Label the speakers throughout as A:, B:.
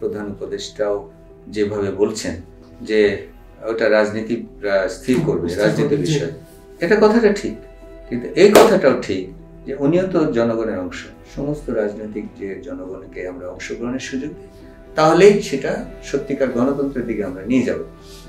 A: প্রধান উপদেষ্টাও যেভাবে বলছেন যে ওটা রাজনীতি স্থির করবে, রাজনীতির বিষয়, এটা কথাটা ঠিক, কিন্তু এই কথাটাও ঠিক যে উনিও তো জনগণের অংশ। সমস্ত রাজনৈতিক যে জনগণকে আমরা অংশগ্রহণের সুযোগ দিই, তাহলেই সেটা সত্যিকার গণতন্ত্রের দিকে আমরা নিয়ে যাব।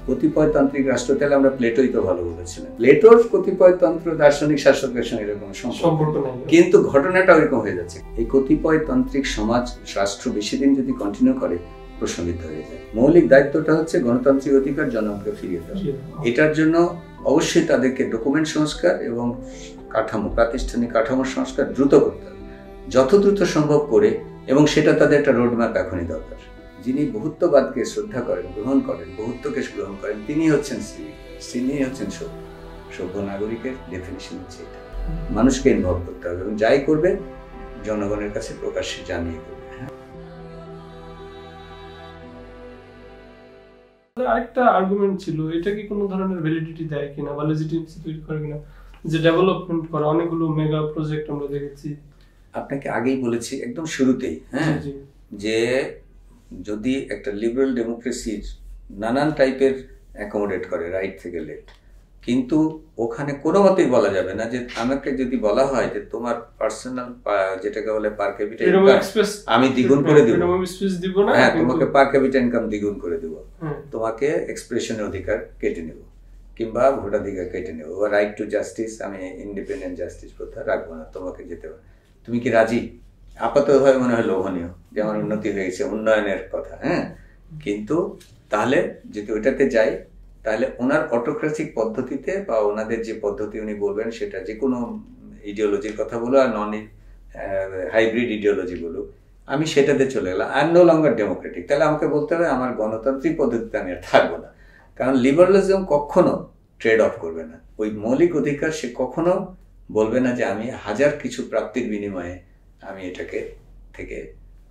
A: কতিপয়তান্ত্রিক রাষ্ট্র, তাহলে আমরা প্লেটোই তো ভালো বলেছিলাম, প্লেটোর কতিপয়তন্ত্র দার্শনিক শাসকের সঙ্গে এরকম সম্পর্ক নেই, কিন্তু ঘটনাটা ওইরকম হয়ে যাচ্ছে। এই কতিপয়তান্ত্রিক সমাজ রাষ্ট্র বেশি দিন যদি কন্টিনিউ করে প্রশ্নবিদ্ধ হয়ে যায়। মৌলিক দায়িত্বটা হচ্ছে গণতান্ত্রিক অধিকার জনগণকে ফিরিয়ে দেওয়া। এটার জন্য অবশ্যই তাদেরকে ডকুমেন্ট সংস্কার এবং প্রাতিষ্ঠানিক কাঠামো সংস্কার দ্রুত করতে হবে, যত দ্রুত সম্ভব করে, এবং সেটা তাদের একটা রোডম্যাপ এখনই দরকার। যিনি বহুত্ববাদকে শ্রদ্ধা করেন, গ্রহণ করেন, বহুত্বকে গ্রহণ করেন, তিনি হচ্ছেন সিভিক, তিনি হচ্ছেন সভ্য নাগরিকের ডেফিনিশন হচ্ছে এটা। মানুষকে ইনভলভ করতে হবে এবং যাই করবে জনগণের কাছে প্রকাশ্যে জানিয়ে করবে।
B: আরেকটা আর্গুমেন্ট ছিল, এটা কি কোনো ধরনের ভ্যালিডিটি দেয় কিনা বা লেজিটিমেসি তৈরি করে কিনা, যে ডেভেলপমেন্ট করা অনেকগুলো মেগা প্রজেক্ট আমরা দেখেছি।
A: আপনাকে আগেই বলেছি একদম শুরুতেই, হ্যাঁ, যে যদি একটা লিবারেল ডেমোক্রেসির নানান টাইপের অ্যাকোমোডেট করে, রাইট থেকে লেফট, কিন্তু ওখানে কোনো মতেই বলা যাবে না যে আমাকে যদি বলা হয় যে তোমার পার্সোনাল যেটাকে বলে পার ক্যাপিটা ইনকাম আমি দ্বিগুণ করে দিব, হ্যাঁ, তোমাকে পার ক্যাপিটা ইনকাম দ্বিগুণ করে দেব, তোমাকে এক্সপ্রেশনের অধিকার কেটে নেব, কিংবা ভোটাধিকার কেটে নেব, বা রাইট টু জাস্টিস আমি ইন্ডিপেন্ডেন্ট জাস্টিস প্রথা রাখবো না, তোমাকে যেতে হবে, তুমি কি রাজি? আপাতভাবে মনে হয় লোভনীয় যে আমার উন্নতি হয়েছে, উন্নয়নের কথা, হ্যাঁ, কিন্তু তাহলে যদি ওইটাতে যাই তাহলে ওনার অটোক্রেসিক পদ্ধতিতে বা ওনাদের যে পদ্ধতি উনি বলবেন সেটা যে কোনো ইডিওলজির কথা বলো আর নন হাইব্রিড ইডিওলজি বলো, আমি সেটাতে চলে গেলাম, I am no longer democratic. তাহলে আমাকে বলতে হবে আমার গণতান্ত্রিক পদ্ধতিতে আমি আর থাকবো না, কারণ লিবারালিজম কখনো ট্রেড অফ করবে না। ওই মৌলিক অধিকার সে কখনো বলবে না যে আমি হাজার কিছু প্রাপ্তির বিনিময়ে আমি এটাকে থেকে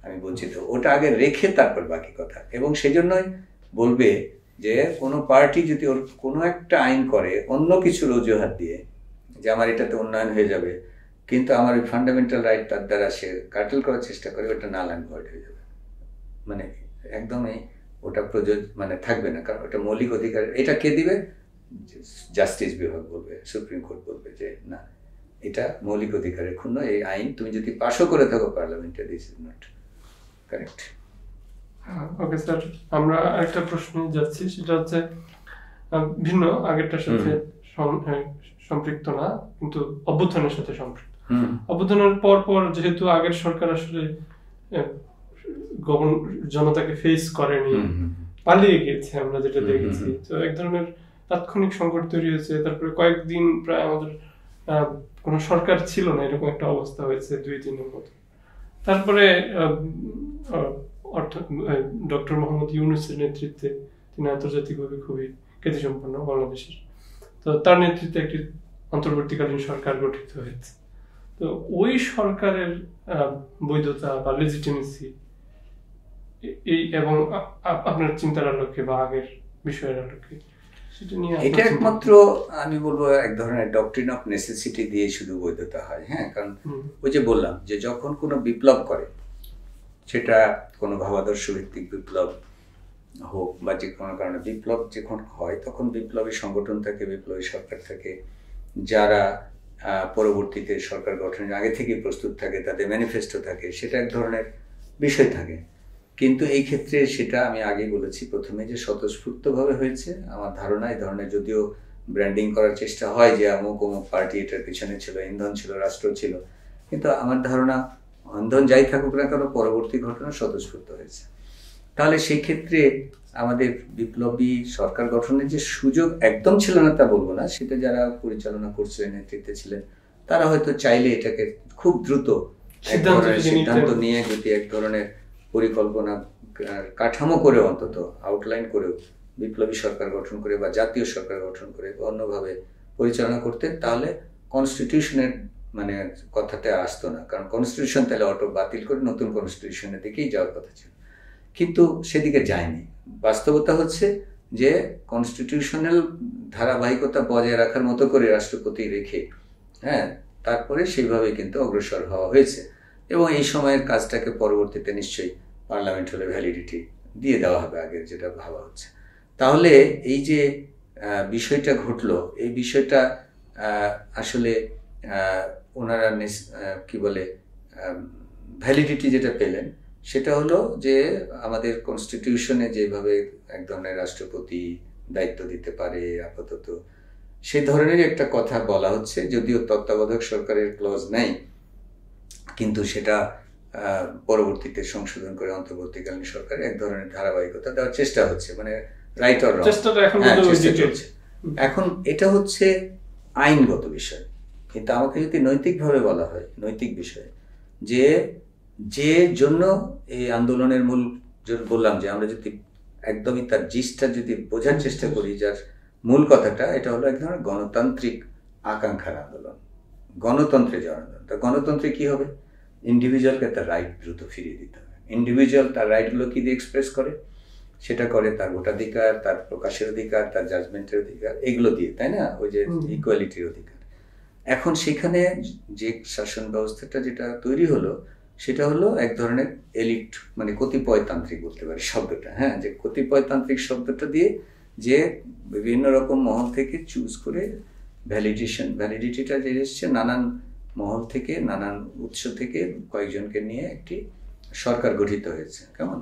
A: আমি বঞ্চিত, ওটা আগে রেখে তারপর বাকি কথা। এবং সেজন্যই বলবে যে কোনো পার্টি যদি ওর কোনো একটা আইন করে অন্য কিছুর অজুহাত দিয়ে যে আমার এটাতে উন্নয়ন হয়ে যাবে, কিন্তু আমার ওই ফান্ডামেন্টাল রাইট তার দ্বারা সে কাটেল করার চেষ্টা করে, ওটা নাল অ্যান্ড ভয়েড হয়ে যাবে, মানে একদমই ওটা মানে থাকবে না, কারণ ওটা মৌলিক অধিকার। এটা কে দিবে? জাস্টিস বিভাগ বলবে, সুপ্রিম কোর্ট বলবে যে না, এটা মৌলিক অধিকারের ক্ষুণ্ণ, এই আইন তুমি যদি পাশও করে থাকো পার্লামেন্টে, this is not correct.
B: Okay sir, আমরা আরেকটা প্রশ্নে যাচ্ছি, সেটা হচ্ছে ভিন্ন, আগেরটার সাথে সম্পৃক্ত না, কিন্তু অভ্যুত্থানের সাথে সম্পৃক্ত। অভ্যুত্থানের পর যেহেতু আগের সরকার আসলে জনতাকে ফেস করেনি, পালিয়ে গিয়েছে, আমরা যেটা দেখেছি, তো এক ধরনের তাৎক্ষণিক সংকট তৈরি হয়েছে। তারপরে কয়েকদিন প্রায় আমাদের কোনো সরকার ছিল না, এরকম একটা অবস্থা হয়েছে 2-3 মতো। তারপরে ডক্টর মোহাম্মদ ইউনূসের নেতৃত্বে, তিনি আন্তর্জাতিকভাবে খুবই খ্যাতিসম্পন্ন বাংলাদেশের, তো তার নেতৃত্বে একটি অন্তর্বর্তীকালীন সরকার গঠিত হয়েছে। তো ওই সরকারের বৈধতা বা লেজিটিমেসি এই এবং আপনার চিন্তার আলোকে বা আগের বিষয়ের আলোকে সেটা নিয়ে,
A: এটা একমাত্র আমি বলবো এক ধরনের ডক্ট্রিন অফ নেসেসিটি দিয়ে শুধু বৈধতা হয়, হ্যাঁ, কারণ ওই যে বললাম যে যখন কোনো বিপ্লব করে, সেটা কোনো ভাবাদর্শ ভিত্তিক বিপ্লব হোক বা যে কোনো কারণে বিপ্লব যখন হয়, তখন বিপ্লবী সংগঠন থাকে, বিপ্লবী সরকার থাকে, যারা পরবর্তীতে সরকার গঠনের আগে থেকে প্রস্তুত থাকে, তাদের ম্যানিফেস্টো থাকে, সেটা এক ধরনের বিষয় থাকে। কিন্তু এই ক্ষেত্রে সেটা আমি আগেই বলেছি প্রথমে যে স্বতঃস্ফূর্তভাবে হয়েছে। আমার ধারণা এই ধরনের যদিও ব্র্যান্ডিং করার চেষ্টা হয় যে অমুক অমুক পার্টি এটার পিছনে ছিল, ইন্ধন ছিল, রাষ্ট্র ছিল, কিন্তু আমার ধারণা ইন্ধন যাই থাকুক না কেন পরবর্তী ঘটনা স্বতঃস্ফূর্ত হয়েছে। তাহলে সেই ক্ষেত্রে আমাদের বিপ্লবী সরকার গঠনের যে সুযোগ একদম ছিল না তা বলবো না, সেটা যারা পরিচালনা করছিলেন, নেতৃত্বে ছিলেন, তারা হয়তো চাইলে এটাকে খুব দ্রুত সিদ্ধান্ত নিয়ে যদি এক ধরনের পরিকল্পনা কাঠামো করে, অন্তত আউটলাইন করেও বিপ্লবী সরকার গঠন করে বা জাতীয় সরকার গঠন করে বা অন্যভাবে পরিচালনা করতে, তাহলে কনস্টিটিউশনের মানে কথাতে আসতো না, কারণ কনস্টিটিউশন তাহলে অটো বাতিল করে নতুন কনস্টিটিউশনের দিকেই যাওয়ার কথা ছিল, কিন্তু সেদিকে যায়নি। বাস্তবতা হচ্ছে যে কনস্টিটিউশনাল ধারাবাহিকতা বজায় রাখার মতো করে রাষ্ট্রপতি রেখে, হ্যাঁ, তারপরে সেইভাবে কিন্তু অগ্রসর হওয়া হয়েছে এবং এই সময়ের কাজটাকে পরবর্তীতে নিশ্চয়ই পার্লামেন্ট হলে ভ্যালিডিটি দিয়ে দেওয়া হবে আগের যেটা ভাবা হচ্ছে। তাহলে এই যে বিষয়টা ঘটলো, এই বিষয়টা আসলে ওনারা কি বলে ভ্যালিডিটি যেটা পেলেন সেটা হলো যে আমাদের কনস্টিটিউশনে যেভাবে এক ধরনের রাষ্ট্রপতি দায়িত্ব দিতে পারে আপাতত, সেই ধরনের একটা কথা বলা হচ্ছে, যদিও তত্ত্বাবধায়ক সরকারের ক্লজ নাই, কিন্তু সেটা পরবর্তীতে সংশোধন করে অন্তর্বর্তীকালীন সরকারে এক ধরনের ধারাবাহিকতা দেওয়ার চেষ্টা হচ্ছে, মানে রাইট অর রং চেষ্টা চলছে। এখন এটা হচ্ছে আইনগত বিষয়, কিন্তু আমাকে যদি নৈতিকভাবে বলা হয়, নৈতিক বিষয়, যে জন্য এই আন্দোলনের মূল বললাম যে আমরা যদি একদমই তার জিসটা যদি বোঝার চেষ্টা করি, যার মূল কথাটা এটা হলো এক ধরনের গণতান্ত্রিক আকাঙ্ক্ষার আন্দোলন, গণতন্ত্রে যাওয়ার আন্দোলন। তা গণতন্ত্রে কি হবে? ইন্ডিভিজুয়ালকে তার রাইট দ্রুত ফিরিয়ে দিতে হবে। ইন্ডিভিজুয়াল তার রাইটগুলো কি দিয়ে এক্সপ্রেস করে? সেটা করে তার ভোটাধিকার, তার প্রকাশের অধিকার, তার জাজমেন্টের অধিকার, এগুলো দিয়ে, তাই না? ওই যে ইকুয়ালিটির অধিকার। এখন সেখানে যে শাসন ব্যবস্থাটা যেটা তৈরি হলো সেটা হলো এক ধরনের এলিট, মানে কতিপয়তান্ত্রিক বলতে পারি শব্দটা, হ্যাঁ, যে কতিপয়তান্ত্রিক শব্দটা দিয়ে যে বিভিন্ন রকম মহল থেকে চুজ করে ভ্যালিডিটিটা যে এসছে নানান মহল থেকে, নানান উৎস থেকে কয়েকজনকে নিয়ে একটি সরকার গঠিত হয়েছে। কেমন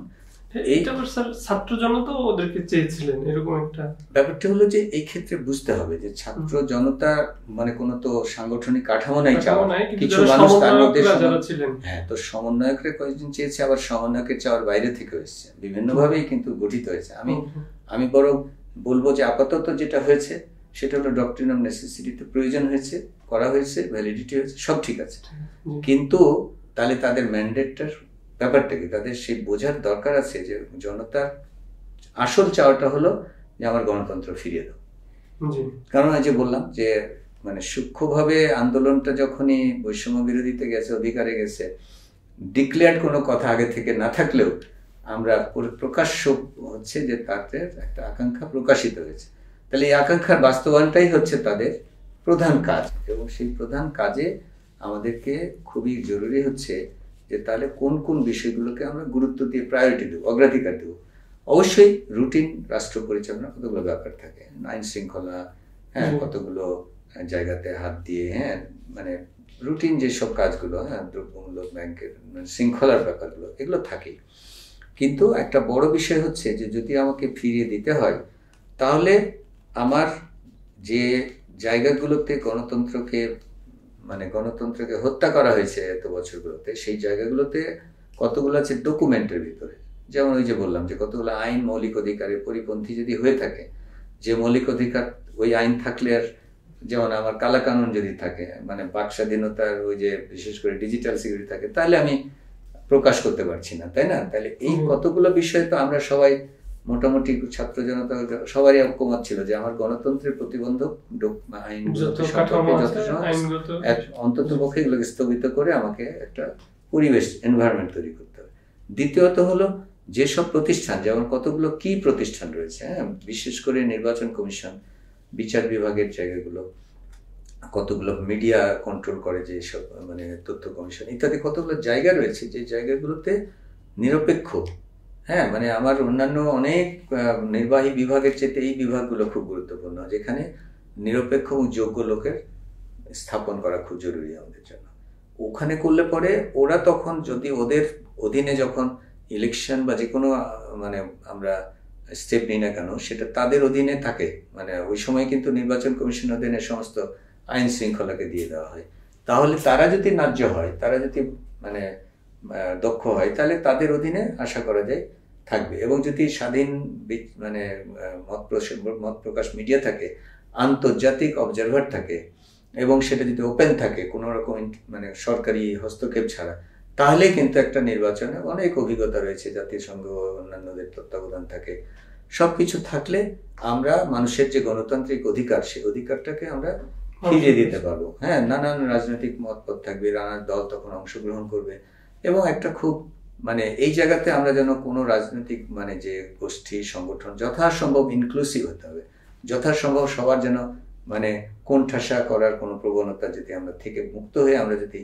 B: ছাত্র জনতা ওদেরকে চেয়েছিলেন এরকম একটা
A: ব্যাপারটা হলো যে এই ক্ষেত্রে বুঝতে হবে যে ছাত্র জনতা মানে কোনো তো সাংগঠনিক কাঠামো নাই, কিছু মানুষ তার মধ্যে হ্যাঁ, তো সমন্বয়করা কয়েকজন চেয়েছে, আবার সমন্বয়কের চাওয়ার বাইরে থেকে এসেছে, বিভিন্নভাবেই কিন্তু গঠিত হয়েছে। আমি বরং বলবো যে আপাতত যেটা হয়েছে সেটা হলো ডক্ট্রিন অফ নেসেসিটিতে প্রয়োজন হয়েছে, করা হয়েছে, ভ্যালিডিটি হয়েছে, সব ঠিক আছে, কিন্তু তাহলে তাদের ম্যান্ডেটটার ব্যাপারটা কি, তাদের সেই বোঝার দরকার আছে যে জনতার আসল চাওয়াটা হলো যে আমার গণতন্ত্র ফিরিয়ে দাও। কারণ এই যে বললাম যে মানে সূক্ষ্মভাবে আন্দোলনটা যখনই বৈষম্য বিরোধীতে গেছে, অধিকারে গেছে, ডিক্লেয়ার্ড কোনো কথা আগে থেকে না থাকলেও আমরা প্রকাশ্য হচ্ছে যে তাদের একটা আকাঙ্ক্ষা প্রকাশিত হয়েছে। তাহলে এই আকাঙ্ক্ষার বাস্তবায়নটাই হচ্ছে তাদের প্রধান কাজ, এবং সেই প্রধান কাজে আমাদেরকে খুবই জরুরি হচ্ছে যে তাহলে কোন কোন বিষয়গুলোকে আমরা গুরুত্ব দিয়ে প্রায়োরিটি দেবো, অগ্রাধিকার দেবো। অবশ্যই রুটিন রাষ্ট্র পরিচালনা কতগুলো ব্যাপার থাকে, আইন শৃঙ্খলা, হ্যাঁ, কতগুলো জায়গাতে হাত দিয়ে, হ্যাঁ, মানে রুটিন যেসব কাজগুলো, হ্যাঁ, দ্রব্যমূল্য ব্যাংকের শৃঙ্খলার ব্যাপারগুলো, এগুলো থাকেই। কিন্তু একটা বড় বিষয় হচ্ছে যে যদি আমাকে ফিরিয়ে দিতে হয় তাহলে আমার যে জায়গাগুলোতে গণতন্ত্রকে হত্যা করা হয়েছে এত বছরগুলোতে, সেই জায়গাগুলোতে কতগুলো আছে ডকুমেন্টের ভিতরে, যেমন ওই যে বললাম যে কতগুলো আইন মৌলিক অধিকারের পরিপন্থী যদি হয়ে থাকে, যে মৌলিক অধিকার ওই আইন থাকলে আর, যেমন আমার কালা কানুন যদি থাকে, মানে বাক স্বাধীনতার ওই যে বিশেষ করে ডিজিটাল সিকিউরিটি থাকে, তাহলে আমি প্রকাশ করতে পারছি না, তাই না? তাহলে এই কতগুলো বিষয় তো আমরা সবাই মোটামুটি ছাত্র জনতা সবারই ঐকমত ছিল যে আমার গণতন্ত্রের প্রতিবন্ধক আইন অন্তত পক্ষে এগুলোকে স্থগিত করে আমাকে একটা পরিবেশ এনভায়রনমেন্ট তৈরি করতে হবে। দ্বিতীয়ত হলো যেসব প্রতিষ্ঠান, যেমন কতগুলো কি প্রতিষ্ঠান রয়েছে, হ্যাঁ, বিশেষ করে নির্বাচন কমিশন, বিচার বিভাগের জায়গাগুলো, কতগুলো মিডিয়া কন্ট্রোল করে যে সব, মানে তথ্য কমিশন ইত্যাদি, কতগুলো জায়গা রয়েছে যে জায়গাগুলোতে নিরপেক্ষ, হ্যাঁ, মানে আমার অন্যান্য অনেক নির্বাহী বিভাগের চেয়ে এই বিভাগগুলো খুব গুরুত্বপূর্ণ, যেখানে নিরপেক্ষ এবং যোগ্য লোকের স্থাপন করা খুব জরুরি আমাদের জন্য। ওখানে করলে পরে ওরা তখন যদি ওদের অধীনে যখন ইলেকশন বা যে কোনো মানে আমরা স্টেপ নিই না কেন, সেটা তাদের অধীনে থাকে, মানে ওই সময় কিন্তু নির্বাচন কমিশনের অধীনে সমস্ত আইন শৃঙ্খলাকে দিয়ে দেওয়া হয়। তাহলে তারা যদি ন্যায্য হয়, তারা যদি মানে দক্ষ হয়, তাহলে তাদের অধীনে আশা করা যায় থাকবে। এবং যদি স্বাধীন মানে মত প্রকাশ মিডিয়া থাকে, আন্তর্জাতিক অবজারভার থাকে, এবং সেটা যদি ওপেন থাকে কোনো রকম মানে সরকারি হস্তক্ষেপ ছাড়া, তাহলে কিন্তু একটা নির্বাচনে অনেক অভিজ্ঞতা রয়েছে, জাতিসংঘ অন্যান্যদের তত্ত্বাবধান থাকে, সবকিছু থাকলে আমরা মানুষের যে গণতান্ত্রিক অধিকার, সেই অধিকারটাকে আমরা ফিরিয়ে দিতে পারবো। হ্যাঁ, নানান রাজনৈতিক মতপথ থাকবে, নানান দল তখন অংশগ্রহণ করবে, এবং একটা খুব মানে এই জায়গাতে আমরা যেন কোনো রাজনৈতিক মানে যে গোষ্ঠী সংগঠন যথাসম্ভব ইনক্লুসিভ হতে হবে, যথাসম্ভব সবার যেন মানে কোণঠাসা করার কোনো প্রবণতা যদি আমরা থেকে মুক্ত হয়ে আমরা যদি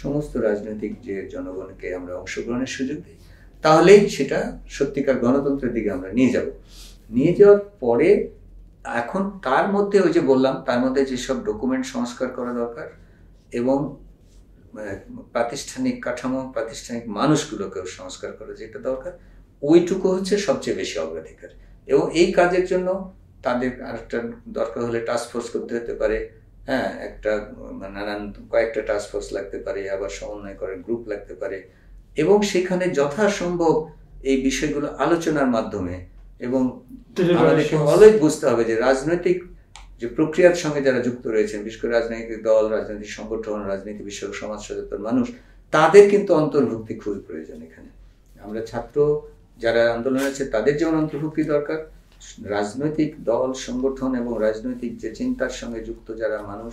A: সমস্ত রাজনৈতিক যে জনগণকে আমরা অংশগ্রহণের সুযোগ দিই, তাহলেই সেটা সত্যিকার গণতন্ত্রের দিকে আমরা নিয়ে যাব। নিয়ে যাওয়ার পরে এখন তার মধ্যে ওই যে বললাম, তার মধ্যে যেসব ডকুমেন্ট সংস্কার করা দরকার এবং প্রাতিষ্ঠানিক কাঠামো, প্রাতিষ্ঠানিক মানুষগুলোকেও সংস্কার করা যেটা দরকার, ওইটুকু হচ্ছে সবচেয়ে বেশি অগ্রাধিকার। এবং এই কাজের জন্য তাদের আরেকটা দরকার হলে টাস্ক ফোর্স করতে হতে পারে, হ্যাঁ, একটা নানান কয়েকটা টাস্ক ফোর্স লাগতে পারে, আবার সমন্বয় করার গ্রুপ লাগতে পারে, এবং সেখানে যথাসম্ভব এই বিষয়গুলো আলোচনার মাধ্যমে, এবং আমাদেরকে অলওয়েজ বুঝতে হবে যে রাজনৈতিক যে প্রক্রিয়ার সঙ্গে যারা যুক্ত রয়েছেন, বিশেষ করে রাজনৈতিক দল, রাজনৈতিক সংগঠন, রাজনীতি বিষয়ক সমাজ সচেতন মানুষ, তাদের কিন্তু অন্তর্ভুক্তি খুবই প্রয়োজন। এখানে আমরা ছাত্র যারা আন্দোলনে আছে তাদের যেমন অন্তর্ভুক্তি দরকার, রাজনৈতিক দল, সংগঠন এবং রাজনৈতিক যে চিন্তার সঙ্গে যুক্ত যারা মানুষ,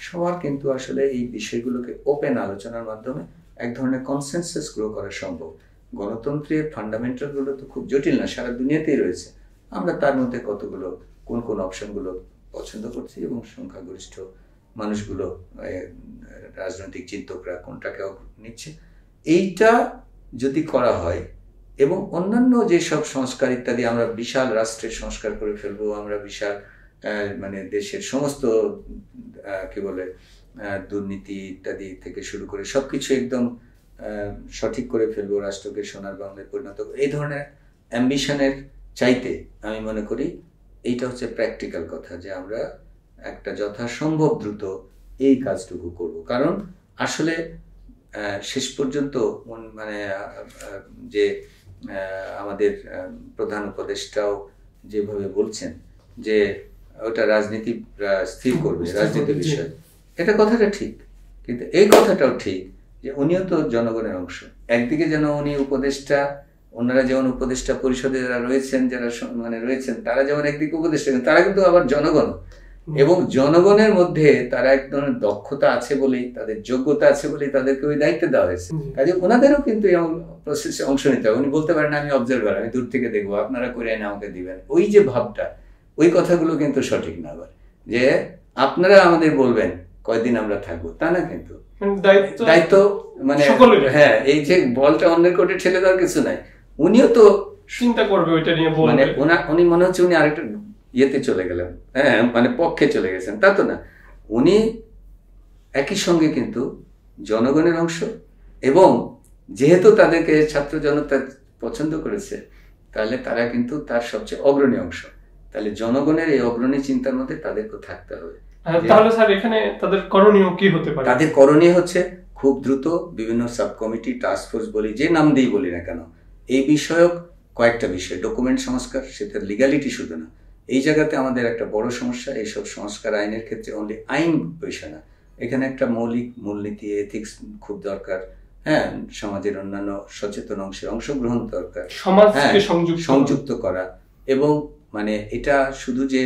A: সবার কিন্তু আসলে এই বিষয়গুলোকে ওপেন আলোচনার মাধ্যমে এক ধরনের কনসেনসাস গ্রো করা সম্ভব। গণতন্ত্রের ফান্ডামেন্টালগুলো তো খুব জটিল না, সারা দুনিয়াতেই রয়েছে। আমরা তার মধ্যে কতগুলো কোন কোন অপশনগুলো পছন্দ করছি এবং সংখ্যাগরিষ্ঠ মানুষগুলো, রাজনৈতিক চিন্তকরা কোনটাকে নিচ্ছে, এইটা যদি করা হয় এবং অন্যান্য যেসব সংস্কার ইত্যাদি, আমরা বিশাল রাষ্ট্রের সংস্কার করে ফেলবো, আমরা বিশাল মানে দেশের সমস্ত কি বলে দুর্নীতি ইত্যাদি থেকে শুরু করে সবকিছু একদম সঠিক করে ফেলবো, রাষ্ট্রকে সোনার বাংলায় পরিণত, এই ধরনের অ্যাম্বিশনের চাইতে আমি মনে করি এইটা হচ্ছে প্র্যাকটিক্যাল কথা, যে আমরা একটা যথাসম্ভব দ্রুত এই কাজটুকু করব। কারণ আসলে শেষ পর্যন্ত মানে যে আমাদের প্রধান উপদেষ্টাও যেভাবে বলছেন যে ওটা রাজনীতি স্থির করবে, রাজনীতি বিষয়, এটা কথাটা ঠিক, কিন্তু এই কথাটাও ঠিক যে উনিও তো জনগণের অংশ। একদিকে যেন উনি উপদেষ্টা, ওনারা যেমন উপদেষ্টা পরিষদে যারা রয়েছেন, যারা মানে রয়েছেন, তারা যেমন একদিকে উপদেষ্টা, তারা কিন্তু আবার জনগণ, এবং জনগণের মধ্যে তারা এক ধরনের দক্ষতা আছে বলেই, তাদের যোগ্যতা আছে বলেই তাদেরকে ওই দায়িত্ব দেওয়া হয়েছে। কাজে ওনাদেরও কিন্তু এই প্রসেসে অংশ নিতে হবে। উনি বলতে পারেন আমি অবজারভার, আমি দূর থেকে দেখবো, আপনারা করে এনে আমাকে দিবেন, ওই যে ভাবটা, ওই কথাগুলো কিন্তু সঠিক না। আবার যে আপনারা আমাদের বলবেন কয়দিন আমরা থাকবো, তা না, কিন্তু দায়িত্ব মানে হ্যাঁ, এই যে বলটা অন্যের কোর্টে ঠেলে দেওয়ার কিছু নাই, উনিও তো
B: চিন্তা করবে ওইটা নিয়ে।
A: মানে উনি মনে হচ্ছে উনি আরেকটা ইয়েতে চলে গেলেন, হ্যাঁ, মানে পক্ষে চলে গেছেন, তা তো না। উনি একই সঙ্গে কিন্তু জনগণের অংশ, এবং যেহেতু তাদেরকে ছাত্র জনতা পছন্দ করেছে, তাহলে তারা কিন্তু তার সবচেয়ে অগ্রণী অংশ। তাহলে জনগণের এই অগ্রণী চিন্তার মধ্যে তাদেরকে থাকতে হবে।
B: তাহলে স্যার এখানে তাদের করণীয় কি হতে পারে?
A: তাদের করণীয় হচ্ছে খুব দ্রুত বিভিন্ন সাব কমিটি, টাস্ক ফোর্স বলি, যে নাম দিয়েই বলি না কেন, এই বিষয়ক কয়েকটা বিষয়, ডকুমেন্ট সংস্কার, সেটা লিগ্যালিটি শুধু না, এই জায়গাতে আমাদের একটা বড় সমস্যা। এইসব সংস্কার আইনের ক্ষেত্রে অনলি আইন বিষয় না, এখানে একটা মৌলিক মূলনীতি, এথিক্স খুব দরকার, হ্যাঁ, সমাজের অন্যান্য সচেতন অংশের অংশগ্রহণ দরকার,
B: সমাজকে
A: সংযুক্ত করা, এবং মানে এটা শুধু যে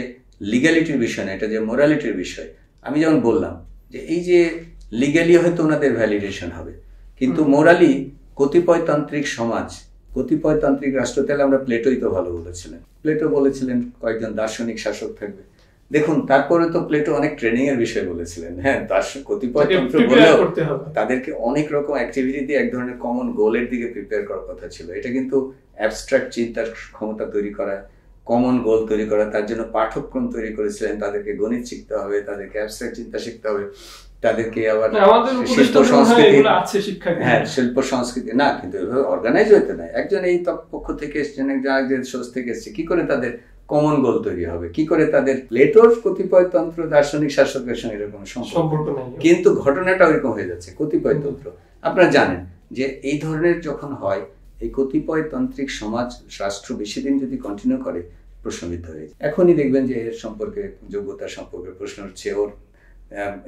A: লিগ্যালিটির বিষয় না, এটা যে মোরালিটির বিষয়। আমি যেমন বললাম যে এই যে লিগ্যালি হয়তো ওনাদের ভ্যালিডেশন হবে, কিন্তু মোরালি কতিপয়তান্ত্রিক সমাজ, কতিপয়তান্ত্রিক রাষ্ট্র, তাহলে আমরা প্লেটোই তো ভালো বলেছিলেন, প্লেটো বলেছিলেন কয়েকজন দার্শনিক শাসক থাকবে। দেখুন, তারপরে তো প্লেটো অনেক ট্রেনিং এর বিষয় বলেছিলেন, হ্যাঁ, কতিপয়তন্ত্র বলেও তাদেরকে অনেক রকম অ্যাক্টিভিটি দিয়ে এক ধরনের কমন গোলের দিকে প্রিপেয়ার করার কথা ছিল। এটা কিন্তু অ্যাবস্ট্রাক্ট চিন্তার ক্ষমতা তৈরি করা, কমন গোল তৈরি করা, তার জন্য পাঠ্যক্রম তৈরি করেছিলেন। তাদেরকে গণিত শিখতে হবে, তাদেরকে অ্যাবস্ট্রাক্ট চিন্তা শিখতে হবে, তাদেরকে আবার শিল্প সংস্কৃতি, হ্যাঁ, শিল্প সংস্কৃতি না, কিন্তু এভাবে অর্গানাইজ হইতে নাই। একজন এই পক্ষ থেকে এসছেন, একজন সোর্স থেকে এসছে, কি করে তাদের কমন গোল তৈরি হবে, কি করে তাদের প্লেটোর কতিপয়তন্ত্র দার্শনিক শাসকের সঙ্গে এরকম সম্পর্ক নেই, কিন্তু ঘটনাটা ওইরকম হয়ে যাচ্ছে। কতিপয়তন্ত্র আপনারা জানেন যে এই ধরনের যখন হয়, এই কতিপয়তান্ত্রিক সমাজ রাষ্ট্র বেশি দিন যদি কন্টিনিউ করে, প্রশ্নবিদ্ধ হয়ে যায়। এখনই দেখবেন যে এর সম্পর্কে, যোগ্যতা সম্পর্কে প্রশ্ন হচ্ছে, ওর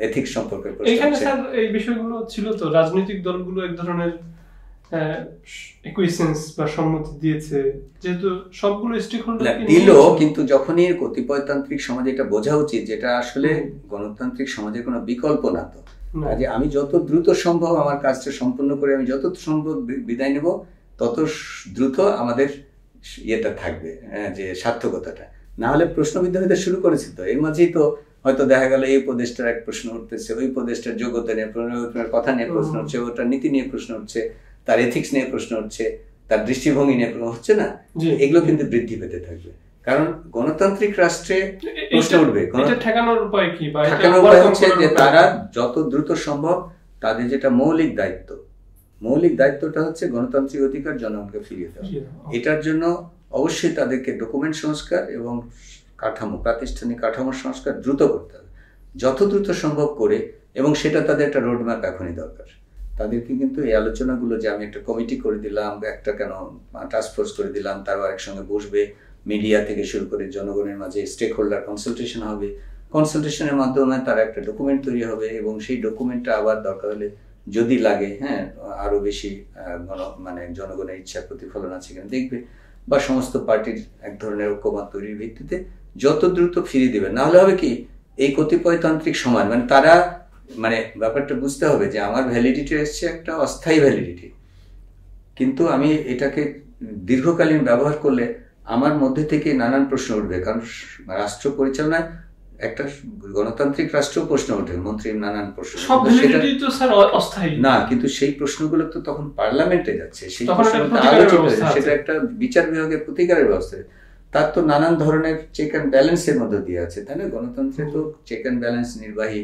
A: এথিক্স সম্পর্কে প্রশ্ন হচ্ছে।
B: এখানে স্যার এই বিষয়গুলো ছিল তো, রাজনৈতিক দলগুলো এক ধরনের ইকুইসেন্স বা সম্মতি দিয়েছে, যেহেতু সবগুলো স্টেকহোল্ডার
A: দিল, কিন্তু যখনই কতিপয়তান্ত্রিক সমাজ, এটা বোঝা উচিত যেটা আসলে গণতান্ত্রিক সমাজের কোনো বিকল্প না। তো কাজে আমি যত দ্রুত সম্ভব আমার কাজটা সম্পূর্ণ করে আমি যত সম্ভব বিদায় নেব, তত দ্রুত আমাদের ইয়েটা থাকবে, যে সার্থকতাটা। না হলে প্রশ্নবিদ্ধ হতে শুরু করেছে, তো এর মাঝেই তো হয়তো দেখা গেল এই উপদেষ্টার এক প্রশ্ন উঠতেছে, ওই উপদেষ্টার যোগ্যতা নিয়ে কথা নিয়ে প্রশ্ন উঠছে, ওটার নীতি নিয়ে প্রশ্ন উঠছে, তার এথিক্স নিয়ে প্রশ্ন উঠছে, তার দৃষ্টিভঙ্গি নিয়ে হচ্ছে না, এগুলো কিন্তু বৃদ্ধি পেতে থাকবে। কারণ গণতান্ত্রিক রাষ্ট্রে প্রশ্ন উঠবে,
B: ঠেকানোর উপায় কি?
A: ঠেকানোর উপায় হচ্ছে যে তারা যত দ্রুত সম্ভব তাদের যেটা মৌলিক দায়িত্বটা হচ্ছে গণতান্ত্রিক অধিকার জনগণকে ফিরিয়ে দেওয়া। এটার জন্য অবশ্যই তাদেরকে ডকুমেন্ট সংস্কার এবং প্রাতিষ্ঠানিক কাঠামোর সংস্কার দ্রুত করতে হবে, যত দ্রুত সম্ভব করে, এবং সেটা তাদের একটা রোডম্যাপ এখনই দরকার। তাদেরকে কিন্তু এই আলোচনাগুলো, যে আমি একটা কমিটি করে দিলাম, একটা কেন টাস্কফোর্স করে দিলাম, তারপর একসঙ্গে বসবে, মিডিয়া থেকে শুরু করে জনগণের মাঝে স্টেক হোল্ডার কনসালটেশন হবে, কনসালটেশনের মাধ্যমে তারা একটা ডকুমেন্ট তৈরি হবে, এবং সেই ডকুমেন্টটা আবার দরকার হলে যদি লাগে আরো বেশি জনগণের ইচ্ছার প্রতিফলন আছে কিনা দেখবে, বা সমস্ত পার্টির এক ধরনের ঐক্যমত তৈরির ভিত্তিতে যত দ্রুত ফিরিয়ে দেবে। না হলে হবে কি, এই কতিপয়তান্ত্রিক সমাজ তারা ব্যাপারটা বুঝতে হবে যে আমার ভ্যালিডিটি এসছে একটা অস্থায়ী ভ্যালিডিটি, কিন্তু আমি এটাকে দীর্ঘকালীন ব্যবহার করলে আমার মধ্যে থেকে নানান প্রশ্ন উঠবে। কারণ রাষ্ট্র পরিচালনায় একটা গণতান্ত্রিক রাষ্ট্র প্রশ্ন ওঠে, মন্ত্রীর নানান প্রশ্ন, না কিন্তু সেই প্রশ্নগুলো তো তখন পার্লামেন্টে যাচ্ছে, সেই সেটা একটা বিচার বিভাগের প্রতিকারের ব্যবস্থা, তার তো নানান ধরনের চেক অ্যান্ড ব্যালেন্সের মধ্যে দিয়ে আছে, তাই না? গণতন্ত্রে তো চেক অ্যান্ড ব্যালেন্স, নির্বাহী,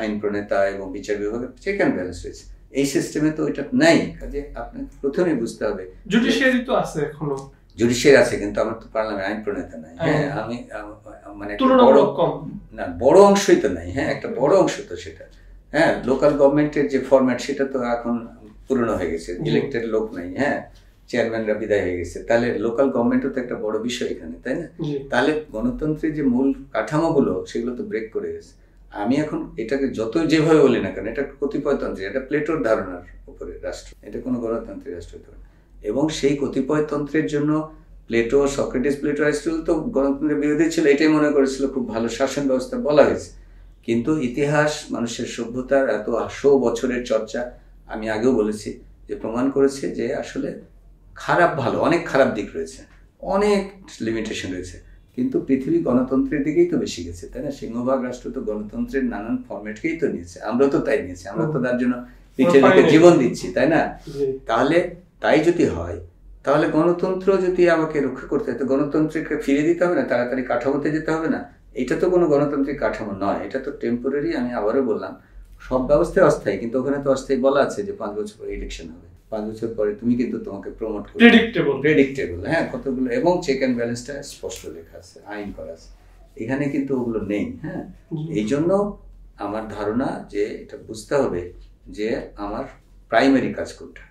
A: আইন প্রণেতা এবং বিচার বিভাগের চেক অ্যান্ড ব্যালেন্স রয়েছে। এই সিস্টেমে তো ওইটা নাই, কাজে আপনাকে প্রথমেই বুঝতে হবে।
B: জুডিশিয়ারি তো আছে, এখনো
A: জুডিশিয়ারি আছে, কিন্তু আমার তো পার্লামেন্ট আইন প্রণেতা নাই। আমি বড় অংশই তো নাই, একটা বড় অংশ তো সেটা লোকাল গভর্নমেন্টের যে ফরম্যাট সেটা তো এখন পুরনো হয়ে গেছে, ইলেক্টেড লোক নাই, চেয়ারম্যানরা বিদায় হয়ে গেছে, তাহলে লোকাল গভর্নমেন্টও তো একটা বড় বিষয় এখানে, তাই না? তাহলে গণতন্ত্রের যে মূল কাঠামোগুলো সেগুলো তো ব্রেক করে গেছে। আমি এখন এটাকে যতই যেভাবে বলি না কেন, এটা কতিপয়তন্ত্র, এটা প্লেটোর ধারণার উপরে রাষ্ট্র, এটা কোনো গণতান্ত্রিক রাষ্ট্র হতে পারে। এবং সেই কতিপয়তন্ত্রের জন্য সক্রেটিস, প্লেটো, অ্যারিস্টটল তো গণতন্ত্রের বিরোধী ছিল, এটাই মনে করেছিল খুব ভালো শাসন ব্যবস্থা বলা হয়েছে। কিন্তু ইতিহাস, মানুষের সভ্যতার এত 100 বছরের চর্চা, আমি আগেও বলেছি যে প্রমাণ করেছে যে আসলে অনেক খারাপ দিক রয়েছে, অনেক লিমিটেশন রয়েছে, কিন্তু পৃথিবী গণতন্ত্রের দিকেই তো বেশি গেছে, তাই না? সিংহভাগ রাষ্ট্র তো গণতন্ত্রের নানান ফরম্যাটকেই তো নিয়েছে, আমরা তো তাই নিয়েছি, আমরা তো তার জন্য পিঠে রেখে জীবন দিচ্ছি, তাই না? তাহলে তাই যদি হয়, তাহলে গণতন্ত্র যদি আমাকে রক্ষা করতে হয়, তো গণতন্ত্রকে ফিরে দিতে হবে না, তাড়াতাড়ি কাঠামোতে যেতে হবে না? এটা তো কোনো গণতান্ত্রিক কাঠামো নয়, এটা তো টেম্পোরারি। আমি আবারও বললাম, সব ব্যবস্থায় অস্থায়ী, কিন্তু ওখানে তো অস্থায়ী বলা আছে যে 5 বছর পরে ইলেকশন হবে, 5 বছর পরে তুমি কিন্তু তোমাকে প্রমোট করবে, প্রেডিক্টেবল, কতগুলো, এবং চেক অ্যান্ড ব্যালেন্সটা স্পষ্ট লেখা আছে, আইন করা আছে, এখানে কিন্তু ওগুলো নেই। এই জন্য আমার ধারণা যে এটা বুঝতে হবে যে আমার প্রাইমারি কাজ কোনটা,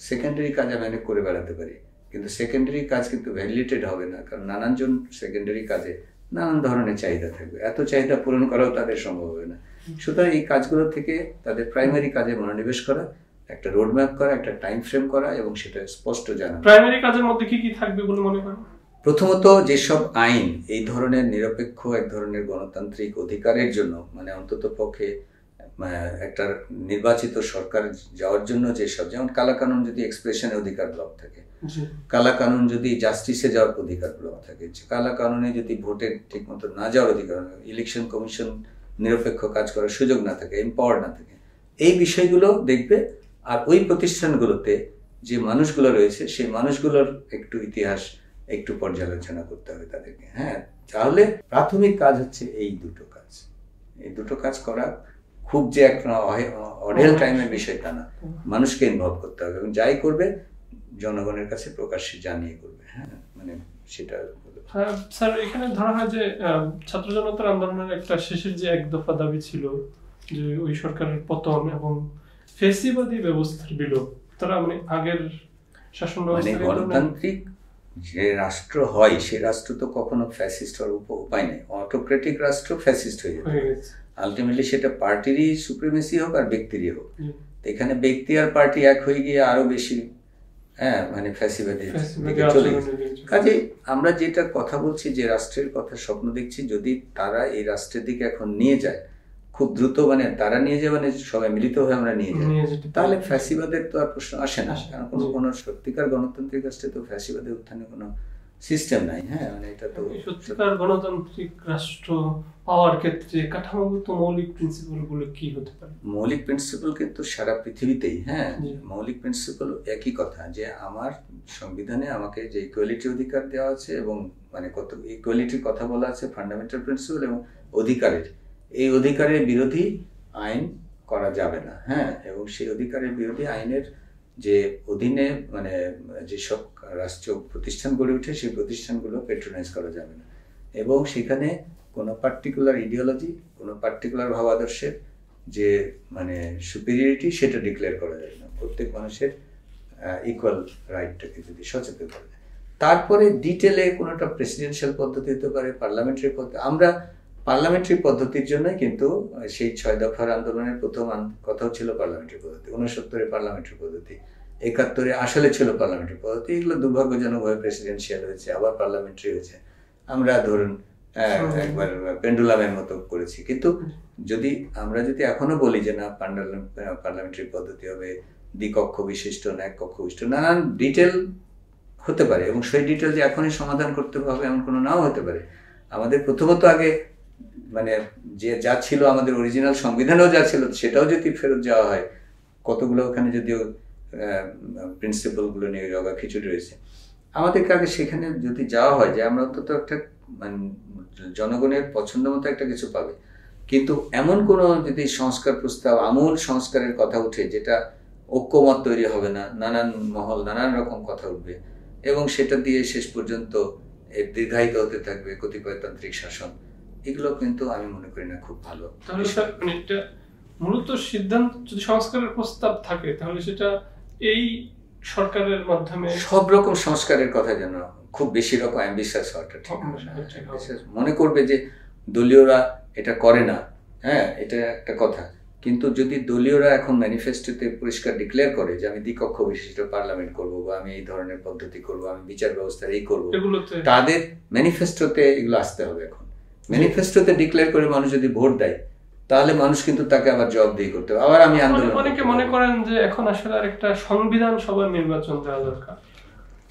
A: সেকেন্ডারি কাজ আমি অনেক করে বেড়াতে পারি, কিন্তু সেকেন্ডারি কাজ কিন্তু ভ্যালিডেটেড হবে না, কারণ নানানজন সেকেন্ডারি কাজে নানান ধরনের চাহিদা থাকবে, এত চাহিদা পূরণ করাও তাদের সম্ভব হবে না। সুতরাং এই কাজগুলো থেকে তাদের প্রাইমারি কাজে মনোনিবেশ করা, একটা রোডম্যাপ করা, একটা টাইম ফ্রেম করা, এবং সেটা স্পষ্ট জানা।
B: প্রাইমারি কাজের মধ্যে কি কি থাকবে বলে মনে করেন?
A: প্রথমত, যেসব আইন এই ধরনের নিরপেক্ষ এক ধরনের গণতান্ত্রিক অধিকারের জন্য, অন্তত পক্ষে একটা নির্বাচিত সরকার যাওয়ার জন্য যেসব, যেমন কালাকানুন যদি এক্সপ্রেশনের অধিকার ব্লক থাকে, কালাকানুন যদি জাস্টিসে যাওয়ার অধিকার ব্লক থাকে, কালাকানুনে যদি ভোটের ঠিক মতো না যাওয়ার অধিকার, ইলেকশন কমিশন নিরপেক্ষ কাজ করার সুযোগ না থাকে, এম্পাওয়ার না থাকে, এই বিষয়গুলো দেখবে। আর ওই প্রতিষ্ঠানগুলোতে যে মানুষগুলো রয়েছে, সেই মানুষগুলোর একটু ইতিহাস একটু পর্যালোচনা করতে হবে তাদেরকে। তাহলে প্রাথমিক কাজ হচ্ছে এই দুটো কাজ করা, খুব যে একটা অঢেল টাইমের বিষয় তা না, মানুষকে ইনভলভ করতে হবে, এবং যাই করবে জনগণের কাছে প্রকাশ্যে জানিয়ে করবে। সেটা
B: স্যার, এখানে ধরা হয় যে ছাত্র জনতার আন্দোলনের একটা শেষের যে 1 দফা দাবি ছিল যে ওই সরকারের পতন এবং ফ্যাসিবাদী ব্যবস্থার বিলোপ, তারা আগের শাসন ব্যবস্থা,
A: গণতান্ত্রিক যে রাষ্ট্র হয় সে রাষ্ট্র তো কখনো ফ্যাসিস্ট হওয়ার উপায় নেই, অটোক্রেটিক রাষ্ট্র ফ্যাসিস্ট হয়ে যাবে আলটিমেটলি, সেটা পার্টিরই সুপ্রিমেসি হোক আর ব্যক্তিরই হোক। এখানে ব্যক্তি আর পার্টি এক হয়ে গিয়ে আরো বেশি ফ্যাসিবাদের দিকে চলে গেছে। কাজে আমরা যেটা কথা বলছি, যে রাষ্ট্রের কথা স্বপ্ন দেখছি, যদি তারা এই রাষ্ট্রের দিকে এখন নিয়ে যায় খুব দ্রুত, তারা নিয়ে যায়, সবাই মিলিত হয়ে আমরা নিয়ে যাই, তাহলে ফ্যাসিবাদের তো আর প্রশ্ন আসে না। কারণ কোনো সত্যিকার গণতান্ত্রিক রাষ্ট্রে তো ফ্যাসিবাদের উত্থানে কোনো সিস্টেম নাই। হ্যাঁ, মানে এটা তো
B: সত্যিকার গণতান্ত্রিক রাষ্ট্র পাওয়ার ক্ষেত্রে কাঠামোগত মৌলিক প্রিন্সিপাল গুলো কি হতে পারে? মৌলিক প্রিন্সিপাল
A: কিন্তু সারা পৃথিবীতেই, হ্যাঁ, মৌলিক প্রিন্সিপাল একই কথা, যে আমার সংবিধানে আমাকে যে ইকুয়ালিটি অধিকার দেওয়া আছে, এবং মানে কত ইকুয়ালিটির কথা বলা আছে, ফান্ডামেন্টাল প্রিন্সিপাল এবং অধিকারের, এই অধিকারের বিরোধী আইন করা যাবে না। হ্যাঁ, এবং সেই অধিকারের বিরোধী আইনের যে অধীনে মানে যেসব রাষ্ট্রীয় প্রতিষ্ঠান গড়ে ওঠে, সেই প্রতিষ্ঠানগুলো প্যাট্রোনাইজ করা যাবে না, এবং সেখানে কোনো পার্টিকুলার ইডিওলজি, কোনো পার্টিকুলার ভাবাদর্শের যে মানে সুপিরিয়রিটি, সেটা ডিক্লেয়ার করা যাবে না। প্রত্যেক মানুষের ইকুয়াল রাইটটাকে যদি সচেতন করা যায়, তারপরে ডিটেলে কোনোটা প্রেসিডেন্সিয়াল পদ্ধতি হতে পারে, পার্লামেন্টারি পদ্ধতি। আমরা পার্লামেন্টারি পদ্ধতির জন্যই কিন্তু সেই 6 দফার আন্দোলনের প্রথম কথাও ছিল পার্লামেন্টারি পদ্ধতি, 69-এ পার্লামেন্টারি পদ্ধতি, 71-এ আসলে ছিল পার্লামেন্টারি পদ্ধতি। এগুলো দুর্ভাগ্যজনকভাবে প্রেসিডেন্সিয়াল হয়েছে, আবার পার্লামেন্টারি হয়েছে। আমরা ধরুন একবার পেন্ডুলামের মতো করেছি। কিন্তু আমরা যদি এখনো বলি যে না, পার্লামেন্টারি পদ্ধতি হবে, দ্বিকক্ষ বিশিষ্ট না এক কক্ষ বিশিষ্ট, নানান ডিটেল হতে পারে, এবং সেই ডিটেল যে এখনই সমাধান করতে হবে এমন কোনো নাও হতে পারে। আমাদের প্রথমত আগে মানে যে যা ছিল আমাদের অরিজিনাল সংবিধানেও যা ছিল, সেটাও যদি ফেরত যাওয়া হয়, কতগুলো ওখানে যদিও প্রিন্সিপালগুলো নিয়ে জগা খিচুড়ি রয়েছে, আমাদেরকে আগে সেখানে যদি যাওয়া হয়, যে আমরা অন্তত একটা মানে জনগণের পছন্দ মতো একটা কিছু পাবে। কিন্তু এমন কোনো যদি সংস্কার প্রস্তাব, আমূল সংস্কারের কথা উঠে, যেটা ঐক্যমত তৈরি হবে না, নানান মহল নানান রকম কথা উঠবে, এবং সেটা দিয়ে শেষ পর্যন্ত দীর্ঘায়িত হতে থাকবে কতিপয়তান্ত্রিক শাসন, এগুলো কিন্তু আমি মনে করি না খুব ভালো।
B: তাহলে স্যার মূলত সিদ্ধান্ত যদি সংস্কারের প্রস্তাব থাকে, তাহলে সেটা এই সরকারের মাধ্যমে
A: সব রকম সংস্কারের কথা যেন খুব বেশি রকম অ্যাম্বিশাস হওয়াটা ঠিক মনে করবে যে দলীয়রা এটা করে না। হ্যাঁ, এটা একটা কথা, কিন্তু যদি দলীয়রা এখন ম্যানিফেস্টোতে পরিষ্কার ডিক্লেয়ার করে যে আমি দ্বিকক্ষ বিশিষ্ট পার্লামেন্ট করব, বা আমি এই ধরনের পদ্ধতি করব, আমি বিচার ব্যবস্থার এই করব, তাদের ম্যানিফেস্টোতে এগুলো আসতে হবে। এখন ম্যানিফেস্টোতে ডিক্লেয়ার করে মানুষ যদি ভোট দেয়, তাহলে মানুষ কিন্তু তাকে আবার জবাবদিহি করতে হবে। আবার আমি আন্দোলন,
B: অনেকে মনে করেন যে এখন আসলে একটা সংবিধান সভার নির্বাচন দেওয়া দরকার,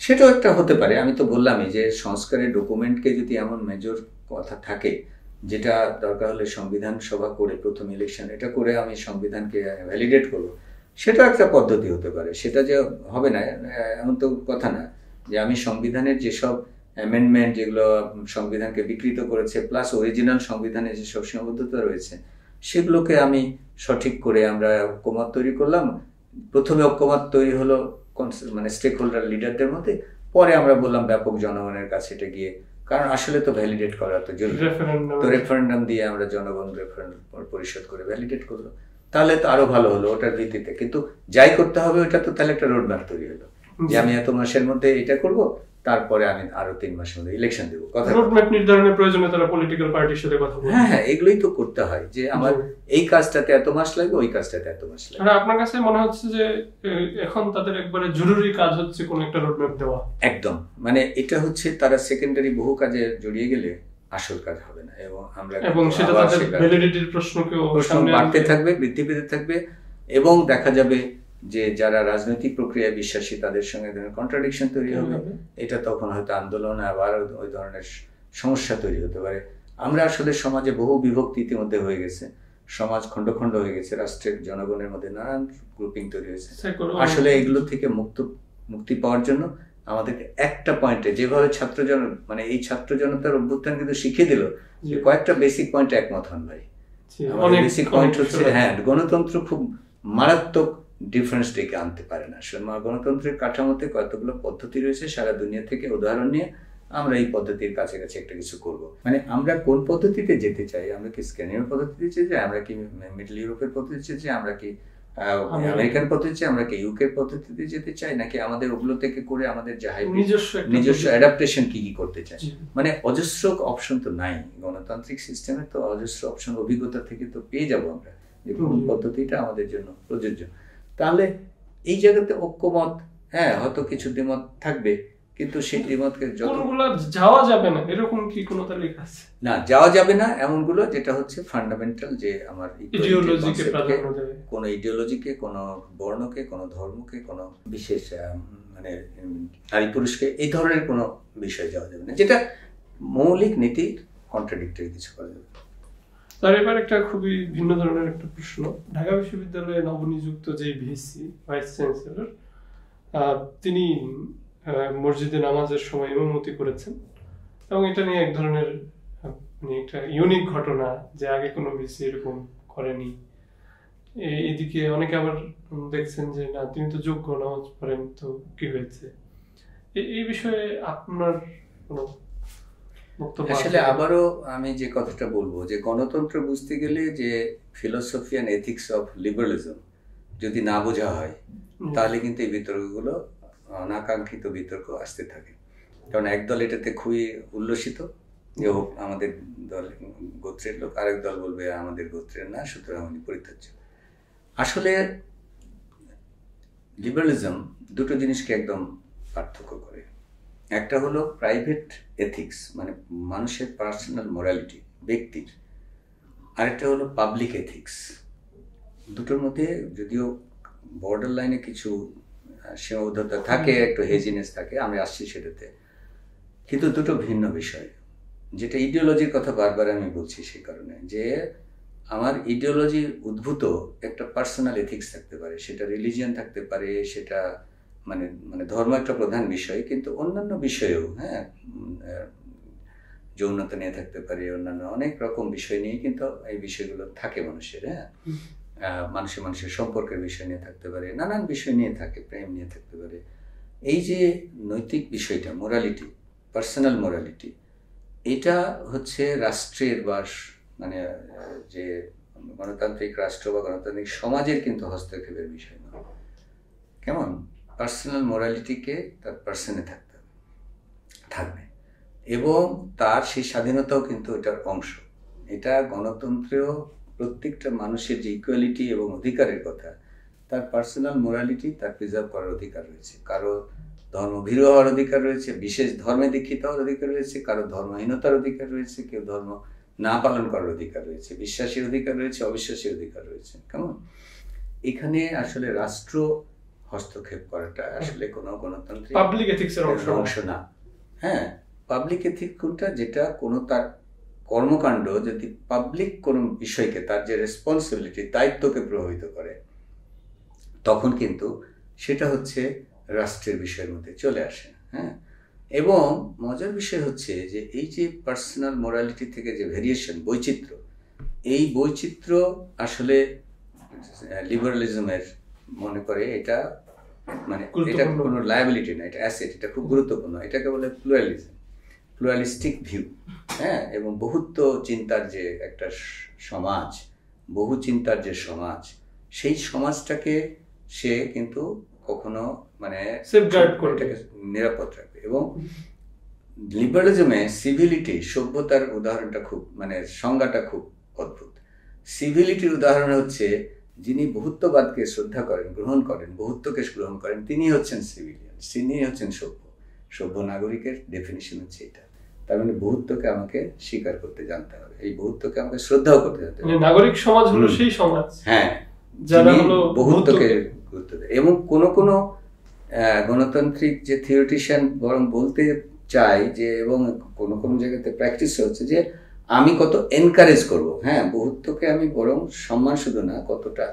A: সেটাও একটা হতে পারে। আমি তো বললামই যে সংস্কারের ডকুমেন্টকে যদি এমন মেজর কথা থাকে, যেটা দরকার হলে সংবিধান সভা করে প্রথম ইলেকশন এটা করে আমি সংবিধানকে ভ্যালিডেট করবো, সেটা একটা পদ্ধতি হতে পারে। সেটা যে হবে না এমন তো কথা না, যে আমি সংবিধানের যেসব অ্যামেন্ডমেন্ট যেগুলো সংবিধানকে বিকৃত করেছে, প্লাস অরিজিনাল সংবিধানে যেসব সীমাবদ্ধতা রয়েছে, সেগুলোকে আমি সঠিক করে আমরা ঐক্যমত তৈরি করলাম। প্রথমে ঐক্যমত তৈরি হলো মানে স্টেক হোল্ডার লিডারদের মধ্যে, পরে আমরা বললাম ব্যাপক জনগণের কাছে এটা গিয়ে, কারণ আসলে তো ভ্যালিডেট করা তো জরুরি। তো রেফারেন্ডাম দিয়ে আমরা জনগণ রেফারেন্ডাম পরিশোধ করে ভ্যালিডেট করলো, তাহলে তো আরো ভালো হলো ওটার ভিত্তিতে। কিন্তু যাই করতে হবে ওটা তো তাহলে একটা রোডম্যাপ তৈরি হলো, যে আমি এত মাসের মধ্যে এটা করব, তারপরে আমি আরো 3 মাসের মধ্যে ইলেকশন দেবো। কথা
B: রোডম্যাপ নির্ধারণের প্রয়োজনে তারা পলিটিক্যাল পার্টির সাথে কথা বলে।
A: হ্যাঁ, এগুলোই তো করতে হয়, যে আমার এই কাজটাতে এত মাস লাগবে, ওই কাজটাতে এত মাস লাগবে।
B: আর আপনার কাছে মনে হচ্ছে যে এখন তাদের একবারে জরুরি কাজ হচ্ছে কোন একটা রোডম্যাপ দেওয়া?
A: একদম, মানে এটা হচ্ছে তারা সেকেন্ডারি বহু কাজে জড়িয়ে গেলে আসল কাজ হবে না,
B: এবং সেটা তাদের ভ্যালিডিটির প্রশ্ন
A: বাড়তে থাকবে, বৃদ্ধি পেতে থাকবে, এবং দেখা যাবে যে যারা রাজনৈতিক প্রক্রিয়ায় বিশ্বাসী তাদের সঙ্গে কন্ট্রাডিকশন তৈরি হবে। এটা তখন হয়তো আন্দোলন আবার ওই ধরনের সমস্যা তৈরি হতে পারে। আমরা আসলে সমাজে বহু বিভক্তি ইতিমধ্যে হয়ে গেছে, সমাজ খণ্ড খণ্ড হয়ে গেছে, রাষ্ট্রের জনগণের মধ্যে নানান গ্রুপিং তৈরি হয়েছে। আসলে এগুলো থেকে মুক্তি পাওয়ার জন্য আমাদেরকে একটা পয়েন্টে, যেভাবে মানে এই ছাত্র জনতার অভ্যুত্থান কিন্তু শিখিয়ে দিল যে কয়েকটা বেসিক পয়েন্টে একমত হন ভাই। বেসিক পয়েন্ট হচ্ছে, হ্যাঁ, গণতন্ত্র খুব মারাত্মক ডিফারেন্স ডেকে আনতে পারে না। গণতন্ত্রের কাঠামোতে কতগুলো পদ্ধতি রয়েছে, সারা দুনিয়া থেকে উদাহরণ নিয়ে আমরা এই পদ্ধতির কাছাকাছি একটা কিছু করব। মানে আমরা কোন পদ্ধতিতে যেতে চাই? আমরা কি স্ক্যান্ডিনেভীয় পদ্ধতিতে যেতে চাই, আমরা কি মিডল ইউরোপের পদ্ধতিতে যেতে চাই, আমরা কি আমেরিকান পদ্ধতি, আমরা কি ইউকে পদ্ধতিতে যেতে চাই, নাকি আমাদের ওগুলো থেকে করে আমাদের যে নিজস্ব অ্যাডাপ্টেশন কি করতে চাই? মানে অজস্র অপশন তো নাই গণতান্ত্রিক সিস্টেমে, তো অজস্র অপশন অভিজ্ঞতা থেকে তো পেয়ে যাবো আমরা যে কোন পদ্ধতিটা আমাদের জন্য প্রযোজ্য। তাহলে এই জায়গাতে ঐক্যমত, হ্যাঁ, হয়তো কিছু দ্বিমত থাকবে, কিন্তু সেই দ্বিমতকে
B: যাওয়া যাবে না এরকম কি কোনো তালিকা আছে?
A: না, যাওয়া যাবে না এমনগুলো যেটা হচ্ছে ফান্ডামেন্টাল, যে আমার কোন ইডিওলজিকে, কোন বর্ণকে, কোন ধর্মকে, কোন বিশেষ মানে নারী পুরুষকে এই ধরনের কোনো বিষয়ে যাওয়া যাবে না, যেটা মৌলিক নীতির কন্ট্রাডিক্টরি কিছু করা যাবে।
B: তার এবার একটা খুবই ভিন্ন ধরনের একটা প্রশ্ন। ঢাকা বিশ্ববিদ্যালয়ে নবনিযুক্ত যে ভিসি ভাইস চ্যান্সেলর, তিনি মসজিদে নামাজের সময় ইমামতি করেছেন এবং এটা নিয়ে এক ধরনের মানে একটা ইউনিক ঘটনা, যে আগে কোনো ভিসি এরকম করেনি। এদিকে অনেকে আবার দেখছেন যে না, তিনি তো যোগ্য, নামাজ পড়েন, তো কি হয়েছে? এই বিষয়ে আপনার কোনো বক্তব্য?
A: আসলে আবারও আমি যে কথাটা বলবো, যে গণতন্ত্র বুঝতে গেলে যে philosophy and ethics of liberalism যদি না বোঝা হয়, তাহলে কিন্তু এই বিতর্কগুলো অনাকাঙ্ক্ষিত বিতর্ক আসতে থাকে। কারণ একদল এটাতে খুবই উল্লসিত যে আমাদের দল গোত্রের লোক, আরেক দল বলবে আমাদের গোত্রের না, সুতরাং উনি পরিত্যাজ্য। আসলে লিবারালিজম দুটো জিনিসকে একদম পার্থক্য করে। একটা হলো প্রাইভেট এথিক্স, মানে মানুষের পার্সোনাল মোরালিটি, ব্যক্তির। আরেকটা হলো পাবলিক এথিক্স। দুটোর মধ্যে যদিও বর্ডার লাইনে কিছু সীমাবদ্ধতা থাকে, একটু হেজিনেস থাকে, আমি আসছি সেটাতে, কিন্তু দুটো ভিন্ন বিষয়। যেটা ইডিওলজির কথা বারবার আমি বলছি সেই কারণে, যে আমার ইডিওলজি উদ্ভূত একটা পার্সোনাল এথিক্স থাকতে পারে, সেটা রিলিজিয়ান থাকতে পারে, সেটা মানে মানে ধর্ম একটা প্রধান বিষয়, কিন্তু অন্যান্য বিষয়েও, হ্যাঁ, যৌনতা নিয়ে থাকতে পারে, অন্যান্য অনেক রকম বিষয় নিয়ে কিন্তু এই বিষয়গুলো থাকে মানুষের। হ্যাঁ, মানুষের সম্পর্কের বিষয় নিয়ে থাকতে পারে, নানান বিষয় নিয়ে থাকে, প্রেম নিয়ে থাকতে পারে। এই যে নৈতিক বিষয়টা, মোরালিটি, পার্সোনাল মোরালিটি, এটা হচ্ছে রাষ্ট্রের বা মানে যে গণতান্ত্রিক রাষ্ট্র বা গণতান্ত্রিক সমাজের কিন্তু হস্তক্ষেপের বিষয় না। কেমন? পার্সোনাল মোরালিটিকে তার পার্সনে থাকবে এবং তার সেই স্বাধীনতাও কিন্তু এটার অংশ। এটা গণতন্ত্রেও প্রত্যেকটা মানুষের যে ইকুয়ালিটি এবং অধিকারের কথা, তার পার্সোনাল মোরালিটি তার প্রিজার্ভ করার অধিকার রয়েছে। কারো ধর্মভীরু হওয়ার অধিকার রয়েছে, বিশেষ ধর্মে দীক্ষিত হওয়ার অধিকার রয়েছে, কারো ধর্মহীনতার অধিকার রয়েছে, কেউ ধর্ম না পালন করার অধিকার রয়েছে, বিশ্বাসের অধিকার রয়েছে, অবিশ্বাসের অধিকার রয়েছে। কেমন? এখানে আসলে রাষ্ট্র হস্তক্ষেপ করাটা আসলে কোনো গণতান্ত্রিক
B: পাবলিক এথিক্সের অংশ
A: না। হ্যাঁ, পাবলিক এথিক্স কোনটা? যেটা কোনো তার কর্মকাণ্ড যদি পাবলিক কোনো বিষয়কে, তার যে রেসপন্সিবিলিটি, দায়িত্বকে প্রভাবিত করে, তখন কিন্তু সেটা হচ্ছে রাষ্ট্রের বিষয়ের মধ্যে চলে আসে। হ্যাঁ, এবং মজার বিষয় হচ্ছে যে এই যে পার্সোনাল মোরালিটি থেকে যে ভেরিয়েশন, বৈচিত্র্য, এই বৈচিত্র্য আসলে লিবারালিজমের মনে করে এটা মানে এটা কোনো লায়াবিলিটি না, এটা অ্যাসেট, এটা খুব গুরুত্বপূর্ণ। এটাকে বলে প্লুরালিজম, প্লুরালিস্টিক ভিউ। হ্যাঁ, এবং বহুত্ব চিন্তার যে একটা সমাজ, বহু চিন্তার যে সমাজ, সেই সমাজটাকে সে কিন্তু কখনো মানে
B: সেফগার্ড করে,
A: এটাকে নিরাপদ রাখবে। এবং লিবারালিজমে সিভিলিটি, সভ্যতার উদাহরণটা খুব মানে সংজ্ঞাটা খুব অদ্ভুত। সিভিলিটির উদাহরণ হচ্ছে যিনি বহুত্ববাদকে শ্রদ্ধা করেন, গ্রহণ করেন, বহুত্বকে গ্রহণ করেন, তিনি হচ্ছেন সিভিলিয়ান, তিনি হচ্ছেন সভ্য। সভ্য নাগরিকের ডেফিনিশন হচ্ছে এটা। তার মানে বহুত্বকে আমাকে স্বীকার করতে জানতে হবে, এই বহুত্বকে আমাকে শ্রদ্ধাও করতে জানতে হবে।
B: নাগরিক সমাজ হলো সেই সমাজ,
A: হ্যাঁ,
B: যারা হলো
A: বহুত্বকে গুরুত্ব দেয়। এবং কোনো গণতান্ত্রিক যে থিওরিটিশিয়ান বরং বলতে চাই যে, এবং কোনো জায়গাতে প্র্যাকটিস হচ্ছে যে আমি কত এনকারেজ করব, হ্যাঁ, বহুত্বকে আমি বরং সম্মান শুধু না, কতটা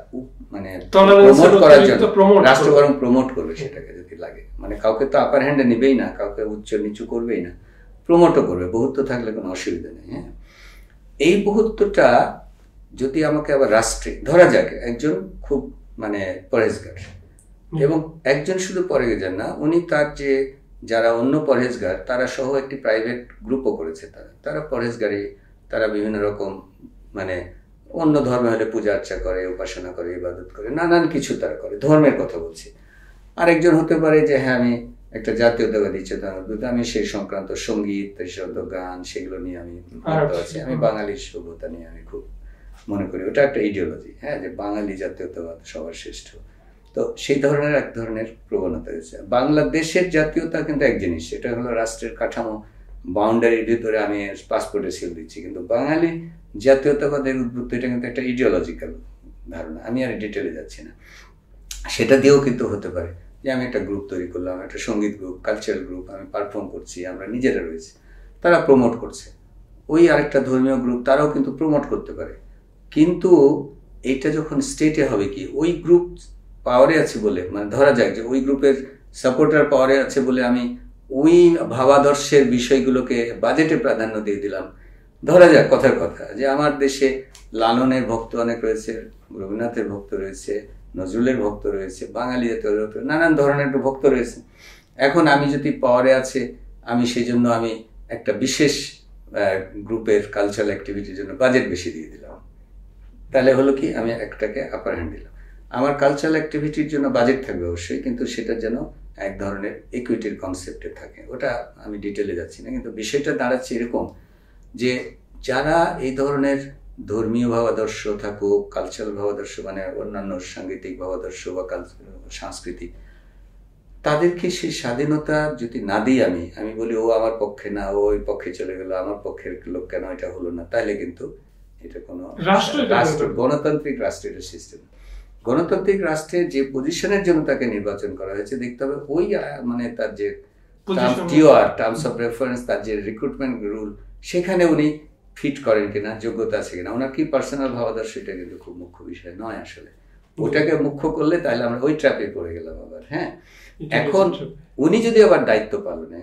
A: মানে প্রমোট করার জন্য রাষ্ট্র বরং প্রমোট করবে সেটাকে যদি লাগে। মানে কাউকে তো আপার হ্যান্ডে নেবেই না, কাউকে উচ্চ নিচু করবেই না, প্রমোটও করবে। বহুত্ব থাকলে কোনো অসুবিধা নেই। হ্যাঁ, এই বহুত্বটা যদি আমাকে আবার রাষ্ট্রে ধরা যাক, একজন খুব মানে পরহেজগার, এবং একজন শুধু পরহেজগার না, উনি তার যে যারা অন্য পরহেজগার তারা সহ একটি প্রাইভেট গ্রুপও করেছে, তারা পরহেজগারী, তারা বিভিন্ন রকম মানে অন্য ধর্ম হলে পূজা আর্চা করে, উপাসনা করে, ইবাদত করে, নানান কিছু তারা করে, ধর্মের কথা বলছি। আরেকজন হতে পারে যে হ্যাঁ, আমি একটা জাতীয়তাবাদী চেতনা, আমি সেই সংক্রান্ত সঙ্গীত, গান, সেগুলো নিয়ে আমি আছি, আমি বাঙালি সভ্যতা নিয়ে আমি খুব মনে করি ওটা একটা ইডিওলজি। হ্যাঁ, যে বাঙালি জাতীয়তাবাদ সবার শ্রেষ্ঠ। তো সেই ধরনের এক ধরনের প্রবণতা হয়েছে। বাংলাদেশের জাতীয়তা কিন্তু এক জিনিস, সেটা হলো রাষ্ট্রের কাঠামো, বাউন্ডারির ভিতরে আমি পাসপোর্টে সিল দিচ্ছি। কিন্তু বাঙালি জাতীয়তাবাদের উদ্বুদ্ধ, এটা কিন্তু একটা ইডিওলজিক্যাল ধারণা, আমি আর ডিটেলে যাচ্ছি না। সেটা দিয়েও কিন্তু হতে পারে যে আমি একটা গ্রুপ তৈরি করলাম, একটা সঙ্গীত গ্রুপ, কালচারাল গ্রুপ, আমি পারফর্ম করছি, আমরা নিজেরা রয়েছি, তারা প্রমোট করছে। ওই আরেকটা ধর্মীয় গ্রুপ তারাও কিন্তু প্রমোট করতে পারে। কিন্তু এইটা যখন স্টেটে হবে কি, ওই গ্রুপ পাওয়ারে আছে বলে, মানে ধরা যাক যে ওই গ্রুপের সাপোর্টার পাওয়ারে আছে বলে আমি ওই ভাবাদর্শের বিষয়গুলোকে বাজেটে প্রাধান্য দিয়ে দিলাম। ধরা যাক কথার কথা যে আমার দেশে লালনের ভক্ত অনেক রয়েছে, রবীন্দ্রনাথের ভক্ত রয়েছে, নজরুলের ভক্ত রয়েছে, বাঙালি জাতীয় নানান ধরনের ভক্ত রয়েছে। এখন আমি যদি পাওয়ারে আছে, আমি সেই জন্য আমি একটা বিশেষ গ্রুপের কালচারাল অ্যাক্টিভিটির জন্য বাজেট বেশি দিয়ে দিলাম। তাহলে হলো কি, আমি একটাকে আপার হ্যান্ড দিলাম। আমার কালচারাল অ্যাক্টিভিটির জন্য বাজেট থাকবে অবশ্যই, কিন্তু সেটা যেন এক ধরনের ইকুইটির কনসেপ্টে থাকে। ওটা আমি ডিটেলে যাচ্ছি না, কিন্তু বিষয়টা দাঁড়াচ্ছে এরকম যে যারা এই ধরনের ধর্মীয় ভাবাদর্শ থাকুক, কালচারাল ভাবাদর্শ মানে অন্যান্য সাংগীতিক ভাবাদর্শ বা সাংস্কৃতিক, তাদেরকে সেই স্বাধীনতা যদি না দিই, আমি বলি ও আমার পক্ষে না, ও ওই পক্ষে চলে গেল, আমার পক্ষের লোক কেন এটা হলো না, তাহলে কিন্তু এটা কোনো রাষ্ট্র, গণতান্ত্রিক রাষ্ট্রের সিস্টেম। গণতান্ত্রিক রাষ্ট্রে যে পজিশনের জন্য তাকে নির্বাচন করা হয়েছে, দেখতে হবে ওই মানে তার যে টার্মস অফ রেফারেন্স, তার যে রিক্রুটমেন্ট রুল, সেখানে উনি ফিট করেন কিনা, যোগ্যতা আছে কিনা, ওনার কি পার্সোনাল ভাবাদর্শ, এটা কিন্তু খুব মুখ্য বিষয় নয় আসলে। ওটাকে মুখ্য করলে তাহলে আমরা ওই ট্র্যাপে পড়ে গেলাম আবার। হ্যাঁ, এখন উনি যদি আবার দায়িত্ব পালনে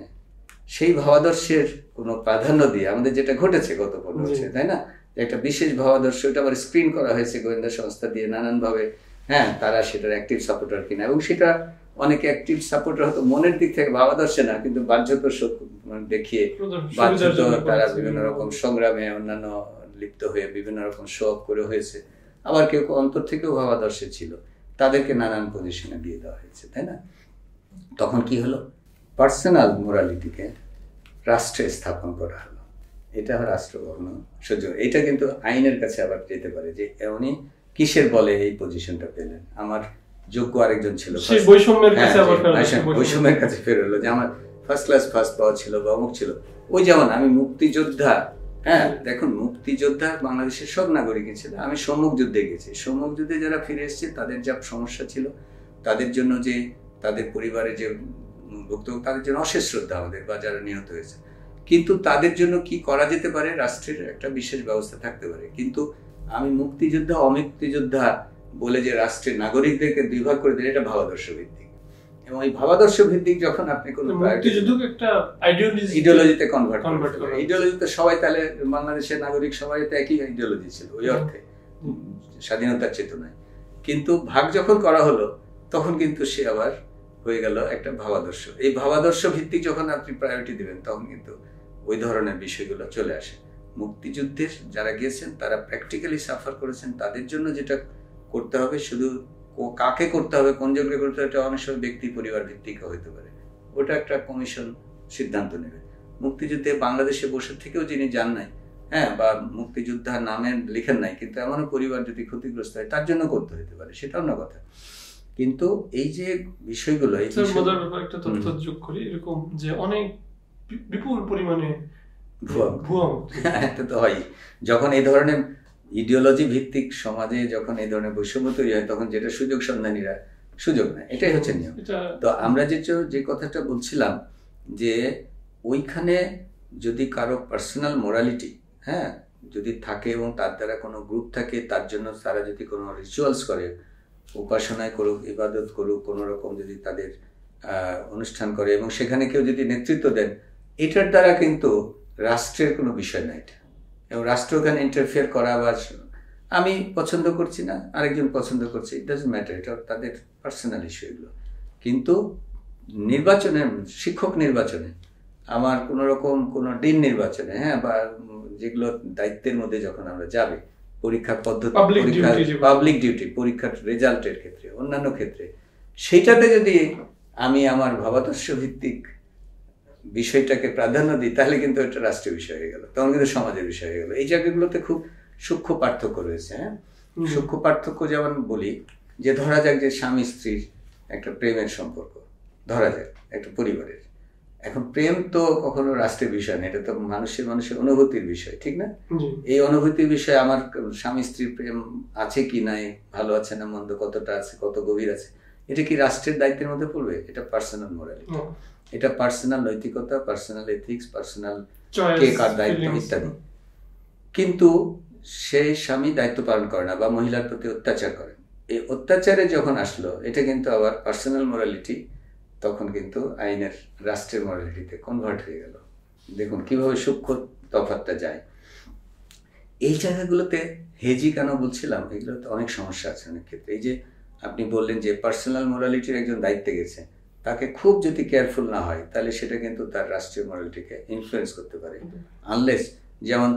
A: সেই ভাবাদর্শের কোনো প্রাধান্য দিয়ে, আমাদের যেটা ঘটেছে গত 15 বছর, তাই না, একটা বিশেষ ভাবাদর্শ, এটা আবার স্ক্রিন করা হয়েছে গোয়েন্দা সংস্থা দিয়ে নানানভাবে, হ্যাঁ, তারা সেটার অ্যাক্টিভ সাপোর্টার কিনা, এবং সেটা অনেকে অ্যাক্টিভ সাপোর্টার হয়তো মনের দিক থেকে ভাবাদর্শে না, কিন্তু বাহ্যত দেখিয়ে বাহ্যত তারা বিভিন্ন রকম সংগ্রামে অন্যান্য লিপ্ত হয়ে বিভিন্ন রকম শো অফ করে হয়েছে। আবার কেউ অন্তর থেকেও ভাবাদর্শে ছিল, তাদেরকে নানান পজিশনে দিয়ে দেওয়া হয়েছে, তাই না? তখন কি হলো, পার্সোনাল মোরালিটিকে রাষ্ট্রে স্থাপন করা হলো। এটা রাষ্ট্র কখনো সহ্য, এটা কিন্তু আইনের কাছে আবার যেতে পারে যে উনি কিসের বলে এই পজিশনটা পেলেন, আমার যোগ্য আরেকজন ছিল, বৈষম্যের কাছে ফের হলো যে আমার ফার্স্ট ক্লাস ফার্স্ট পাওয়া ছিল বা অমুক ছিল। ওই যেমন আমি মুক্তিযোদ্ধা, হ্যাঁ দেখুন, মুক্তিযোদ্ধা বাংলাদেশের সব নাগরিকই ছিল। আমি সম্মুখ যুদ্ধে গেছি, সম্মুখ যুদ্ধে যারা ফিরে এসছে তাদের যা সমস্যা ছিল, তাদের জন্য যে তাদের পরিবারে যে ভুক্ত, তাদের জন্য অশেষ শ্রদ্ধা আমাদের, বা যারা নিহত হয়েছে। কিন্তু তাদের জন্য কি করা যেতে পারে, রাষ্ট্রের একটা বিশেষ ব্যবস্থা থাকতে পারে। কিন্তু আমি মুক্তিযোদ্ধা অমুক্তিযোদ্ধা বলে যে রাষ্ট্রের নাগরিকদেরকে দুই ভাগ করে দিলে, এটা ভাবাদর্শ ভিত্তিক। এবং এই ভাবাদর্শ ভিত্তিক যখন আপনি কোনো ইডিওলজিতে কনভার্ট করেন, ইডিওলজিতে সবাই, তাহলে বাংলাদেশের নাগরিক সবাই তো একই ইডিওলজি ছিল ওই অর্থে, স্বাধীনতার চেতনায়। কিন্তু ভাগ যখন করা হলো, তখন কিন্তু সে আবার হয়ে গেল একটা ভাবাদর্শ। এই ভাবাদর্শ ভিত্তিক যখন আপনি প্রায়োরিটি দিবেন, তখন কিন্তু ওই ধরনের বিষয়গুলো চলে আসে। মুক্তিযুদ্ধের যারা গিয়েছেন, তারা প্র্যাকটিক্যালি সাফার করেছেন, তাদের জন্য যেটা করতে হবে, শুধু কাকে করতে হবে, কোন জনকে করতে হবে, এটা অনেক সময় ব্যক্তি পরিবার ভিত্তিক হইতে পারে। ওটা একটা কমিশন সিদ্ধান্ত নেবে। মুক্তিযুদ্ধে বাংলাদেশে বসে থেকেও যিনি যান নাই, হ্যাঁ, বা মুক্তিযোদ্ধা নামে লিখেন নাই, কিন্তু এমনও পরিবার যদি ক্ষতিগ্রস্ত হয়, তার জন্য করতে হতে পারে, সেটা অন্য কথা। কিন্তু এই যে বিষয়গুলো,
B: একটা তথ্য যোগ করি, এরকম যে অনেক বিপুল পরিমাণে ভুয়া
A: এটা তো হয়। যখন এই ধরনের ইডিওলজি ভিত্তিক সমাজে যখন এই ধরনের বৈষম্য তৈরি হয়, তখন যেটা সুযোগ সন্ধানীরা সুযোগ নেয়, এটাই হচ্ছে নিয়ম। তো আমরা যে কথাটা বলছিলাম, যে ওইখানে যদি কারো পার্সোনাল মোরালিটি, হ্যাঁ, যদি থাকে এবং তার দ্বারা কোনো গ্রুপ থাকে, তার জন্য তারা যদি কোনো রিচুয়ালস করে, উপাসনায় করুক, ইবাদত করুক, কোনো রকম যদি তাদের অনুষ্ঠান করে, এবং সেখানে কেউ যদি নেতৃত্ব দেন, এটার দ্বারা কিন্তু রাষ্ট্রের কোনো বিষয় না এটা। এবং রাষ্ট্র এখানে ইন্টারফেয়ার করা, বা আমি পছন্দ করছি না, আরেকজন পছন্দ করছে, ইট ডাজন্ট ম্যাটার, এটা তাদের পার্সোনাল ইস্যু এগুলো। কিন্তু নির্বাচনে, শিক্ষক নির্বাচনে, আমার কোনো রকম কোনো ডিন নির্বাচনে, হ্যাঁ, বা যেগুলো দায়িত্বের মধ্যে যখন আমরা যাবে, পরীক্ষা পদ্ধতি, পাবলিক ডিউটি, পরীক্ষার রেজাল্টের ক্ষেত্রে, অন্যান্য ক্ষেত্রে, সেইটাতে যদি আমি আমার ভাবাদর্শ ভিত্তিক বিষয়টাকে প্রাধান্য দিই, তাহলে কিন্তু এটা রাষ্ট্রীয় বিষয় হয়ে গেল, তখন কিন্তু সমাজের বিষয় হয়ে গেল। এই জায়গাগুলোতে খুব সূক্ষ্ম পার্থক্য রয়েছে। হ্যাঁ, সূক্ষ্ম পার্থক্য যেমন বলি, যে ধরা যাক যে স্বামী স্ত্রীর একটা প্রেমের সম্পর্ক, ধরা যাক একটা পরিবারের। এখন প্রেম তো কখনো রাষ্ট্রের বিষয় না, এটা তো মানুষের অনুভূতির বিষয়, ঠিক না? এই অনুভূতির বিষয়, আমার স্বামী স্ত্রীর প্রেম আছে কি নাই, ভালো আছে না মন্দ, কতটা আছে, কত গভীর আছে, এটা কি রাষ্ট্রের দায়িত্বের মধ্যে পড়বে? এটা পার্সোনাল মোরালিটি, এটা পার্সোনাল নৈতিকতা, পার্সোনাল এথিক্স, পার্সোনাল কে কার দায়িত্ব ইত্যাদি। কিন্তু সেই স্বামী দায়িত্ব পালন করে না বা মহিলার প্রতি অত্যাচার করেন, এই অত্যাচারে যখন আসলো এটা কিন্তু আবার পার্সোনাল মোরালিটি তখন কিন্তু আইনের রাষ্ট্রের মোরালিটিতে কনভার্ট হয়ে গেল। দেখুন কিভাবে সূক্ষ্ম তফাৎটা যায়। এই জায়গাগুলোতে হেজি কেন বলছিলাম, এগুলোতে অনেক সমস্যা আছে অনেক ক্ষেত্রে। এই যে আপনি বললেন যে পার্সোনাল মোরালিটির একজন দায়িত্বে গেছে, তাকে খুব যদি কেয়ারফুল না হয় তাহলে সেটা কিন্তু তার রাষ্ট্রীয় মোরালিটিকে ইনফ্লুয়েন্স করতে পারে। আনলেস যেমন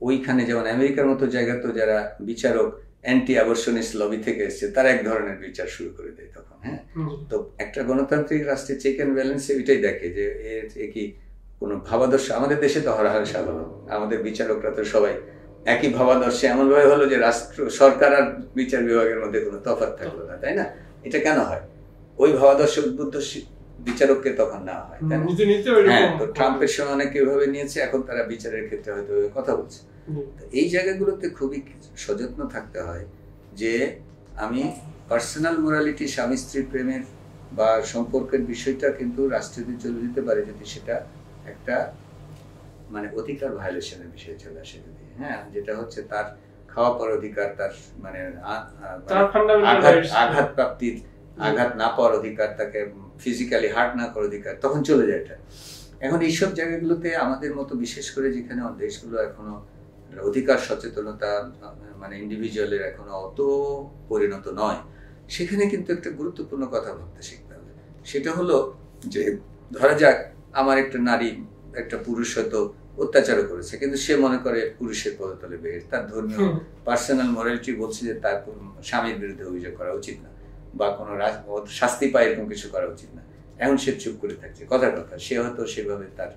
A: ওইখানে যেমন আমেরিকার মতো জায়গা তো যারা বিচারক অ্যান্টি অ্যাবর্শনিস্ট লবি থেকে এসছে তারা এক ধরনের বিচার শুরু করে দেয় তখন। হ্যাঁ, তো একটা গণতান্ত্রিক রাষ্ট্রে চেক অ্যান্ড ব্যালেন্সে এটাই দেখে যে এ কি কোনো ভাবাদর্শ। আমাদের দেশে তো হরহার সাধারণ, আমাদের বিচারকরা তো সবাই একই ভাবাদর্শে, এমনভাবে হলো যে রাষ্ট্র সরকার আর বিচার বিভাগের মধ্যে কোনো তফাৎ থাকলো না, তাই না? এটা কেন হয়? ওই ভাবাদর্শ উদ্বুদ্ধ বিচারককে তখন নেওয়া হয়, তাই না? হ্যাঁ, তো ট্রাম্পের সময় অনেকে এভাবে নিয়েছে, এখন তারা বিচারের ক্ষেত্রে হয়তো কথা বলছে। এই জায়গাগুলোতে খুবই সযত্ন থাকতে হয় যে আমি পার্সোনাল মোরালিটি, স্বামী স্ত্রীর প্রেমের বা সম্পর্কের বিষয়টা কিন্তু রাষ্ট্রীয় চলে যেতে পারে যদি সেটা একটা মানে অধিকার ভায়োলেশনের বিষয়ে চলে আসে। যদি হ্যাঁ, যেটা হচ্ছে তার খাওয়া পর অধিকার, তার মানে আঘাত প্রাপ্তির, আঘাত না পাওয়ার অধিকার, তাকে ফিজিক্যালি হার্ট না করার অধিকার, তখন চলে যায় এটা। এখন এইসব জায়গাগুলোতে আমাদের মতো বিশেষ করে যেখানে দেশগুলো এখনো অধিকার সচেতনতা মানে ইন্ডিভিজুয়ালের এখনো অত পরিণত নয়, সেখানে কিন্তু একটা গুরুত্বপূর্ণ কথা ভাবতে শিখতে হবে। সেটা হলো যে ধরা যাক আমার একটা নারী একটা পুরুষ হয়তো অত্যাচারও করেছে, কিন্তু সে মনে করে পুরুষের পদতলে বের, তার ধর্মীয় পার্সোনাল মোরালিটি বলছে যে তার স্বামীর বিরুদ্ধে অভিযোগ করা উচিত না বা কোনো শাস্তি পায় এরকম কিছু করা উচিত না। এখন সে চুপ করে থাকছে, কথার কথা, সে হয়তো সেভাবে তার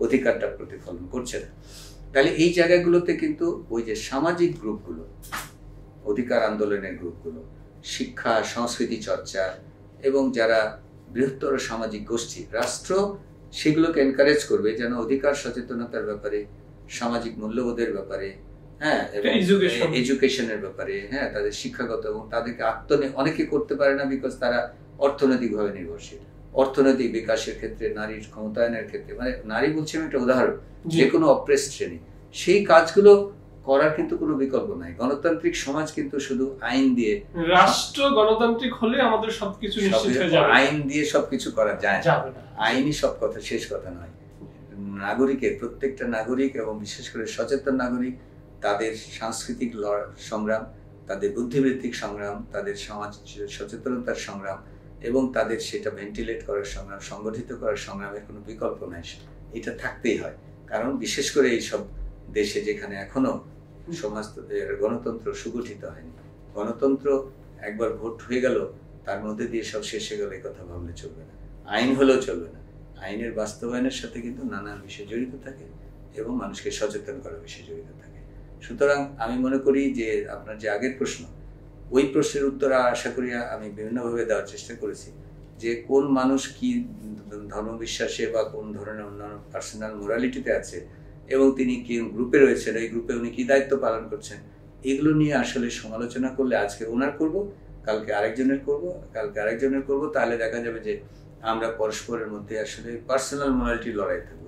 A: অধিকারটা প্রতিফলন করছে না। তাহলে এই জায়গাগুলোতে কিন্তু ওই যে সামাজিক গ্রুপগুলো, অধিকার আন্দোলনের গ্রুপগুলো, শিক্ষা সংস্কৃতি চর্চা এবং যারা বৃহত্তর সামাজিক গোষ্ঠী, রাষ্ট্র সেগুলোকে এনকারেজ করবে যেন অধিকার সচেতনতার ব্যাপারে, সামাজিক মূল্যবোধের ব্যাপারে, হ্যাঁ, এডুকেশনের ব্যাপারে, হ্যাঁ, তাদের শিক্ষাগত এবং তাদেরকে অনেকে করতে পারে না বিকজ তারা অর্থনৈতিকভাবে নির্ভরশীল। অর্থনৈতিক বিকাশের ক্ষেত্রে, নারীর ক্ষমতায়নের ক্ষেত্রে, মানে নারী বলছি আমি একটা উদাহরণ, যে কোনো অপ্রেসড শ্রেণী, সেই কাজগুলো করার কিন্তু কোনো বিকল্প নাই। গণতান্ত্রিক সমাজ কিন্তু শুধু আইন দিয়ে,
B: রাষ্ট্র গণতান্ত্রিক হলে আমাদের সবকিছু নিশ্চিত হয়ে যাবে,
A: আইন দিয়ে সবকিছু করা যায় না। আইনই সব কথা, শেষ কথা নয়। নাগরিকের, প্রত্যেকটা নাগরিক এবং বিশেষ করে সচেতন নাগরিক, তাদের সাংস্কৃতিক সংগ্রাম, তাদের বুদ্ধিবৃত্তিক সংগ্রাম, তাদের সমাজ সচেতনতার সংগ্রাম এবং তাদের সেটা ভেন্টিলেট করার সংগ্রাম, সংগঠিত করার সংগ্রামের কোনো বিকল্প নাই। এটা থাকতেই হয়। কারণ বিশেষ করে এইসব দেশে যেখানে এখনো সমাজ গণতন্ত্র সুগঠিত হয়নি, গণতন্ত্র একবার ভোট হয়ে গেল তার মধ্যে দিয়ে সব শেষ হয়ে গেল, এই কথা ভাবলে চলবে না। আইন হলেও চলবে না, আইনের বাস্তবায়নের সাথে কিন্তু নানান বিষয় জড়িত থাকে এবং মানুষকে সচেতন করার বিষয় জড়িত থাকে। সুতরাং আমি মনে করি যে আপনার যে আগের প্রশ্ন, ওই প্রশ্নের উত্তর আশা করি আমি বিভিন্নভাবে দেওয়ার চেষ্টা করেছি, যে কোন মানুষ কি ধর্মবিশ্বাসে বা কোন ধরনের অন্যান্য পার্সোনাল মোরালিটিতে আছে এবং তিনি কি গ্রুপে রয়েছেন, এই গ্রুপে উনি কি দায়িত্ব পালন করছেন, এগুলো নিয়ে আসলে সমালোচনা করলে আজকে ওনার করব, কালকে আরেকজনের করব, কালকে আরেকজনের করব, তাহলে দেখা যাবে যে আমরা পরস্পরের মধ্যে আসলে পার্সোনাল মোরালিটি লড়াই থাকবো।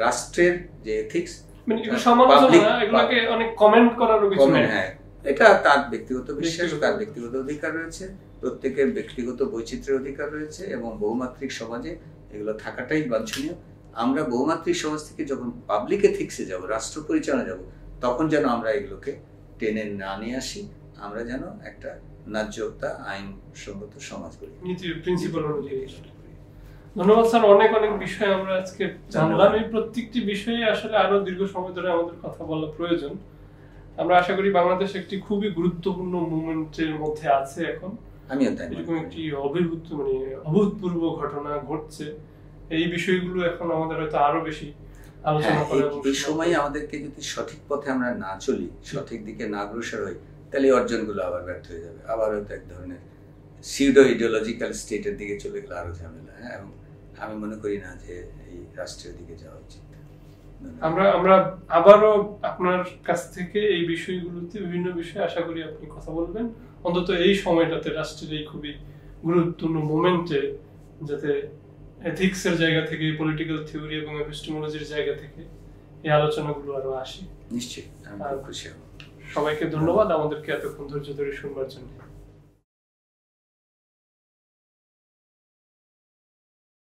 A: রাষ্ট্রের যে এথিক্স, হ্যাঁ, এটা তার ব্যক্তিগত বিশ্বাস, তার ব্যক্তিগত অধিকার রয়েছে, প্রত্যেকের ব্যক্তিগত বৈচিত্র্যের অধিকার রয়েছে এবং বহুমাত্রিক সমাজে এগুলো থাকাটাই বাঞ্ছনীয়। আমরা বহুমাত্রিক সমাজ থেকে যখন পাবলিক এথিক্সে যাব, রাষ্ট্র পরিচালনা যাব, তখন যেন আমরা এগুলোকে টেনে না নিয়ে আসি, আমরা যেন একটা ন্যায্যতা আইনসঙ্গত সমাজ করি,
B: প্রিন্সিপাল অনুযায়ী। ধন্যবাদ স্যার, অনেক অনেক বিষয় আমরা আজকে জানলাম। এই প্রত্যেকটি বিষয়ে আসলে আরো দীর্ঘ সময় ধরে আমাদের কথা বলা প্রয়োজন। আমরা আশা করি বাংলাদেশ একটি খুবই গুরুত্বপূর্ণ মুভমেন্টের মধ্যে আছে এখন।
A: আমিও তাই,
B: এরকম একটি অভূতপূর্ব ঘটনা ঘটছে। এই বিষয়গুলো এখন আমাদের হয়তো আরো বেশি আলোচনা করা।
A: এই সময় আমাদেরকে যদি সঠিক পথে আমরা না চলি, সঠিক দিকে না অগ্রসর হই, তাহলে অর্জনগুলো আবার ব্যর্থ হয়ে যাবে, আবার হয়তো এক ধরনের সিউডো ইডিওলজিক্যাল স্টেটের দিকে চলে গেলে আরো ঝামেলা। হ্যাঁ, এবং আমি মনে করি না যে এই রাষ্ট্রের দিকে যাওয়া উচিত।
B: আমরা আবারও আপনার কাছ থেকে এই বিষয়গুলোতে বিভিন্ন বিষয়ে আশা করি আপনি কথা বলবেন, অন্তত এই সময়টাতে রাষ্ট্রের এই খুবই গুরুত্বপূর্ণ মোমেন্টে যাতে এথিক্সের জায়গা থেকে, পলিটিক্যাল থিওরি এবং এপিস্টেমোলজির জায়গা থেকে এই আলোচনাগুলো আরো আসে।
A: নিশ্চয়ই, আমি খুব খুশি হব।
B: সবাইকে ধন্যবাদ আমাদেরকে এতক্ষণ ধৈর্য ধরে শুনবার জন্য।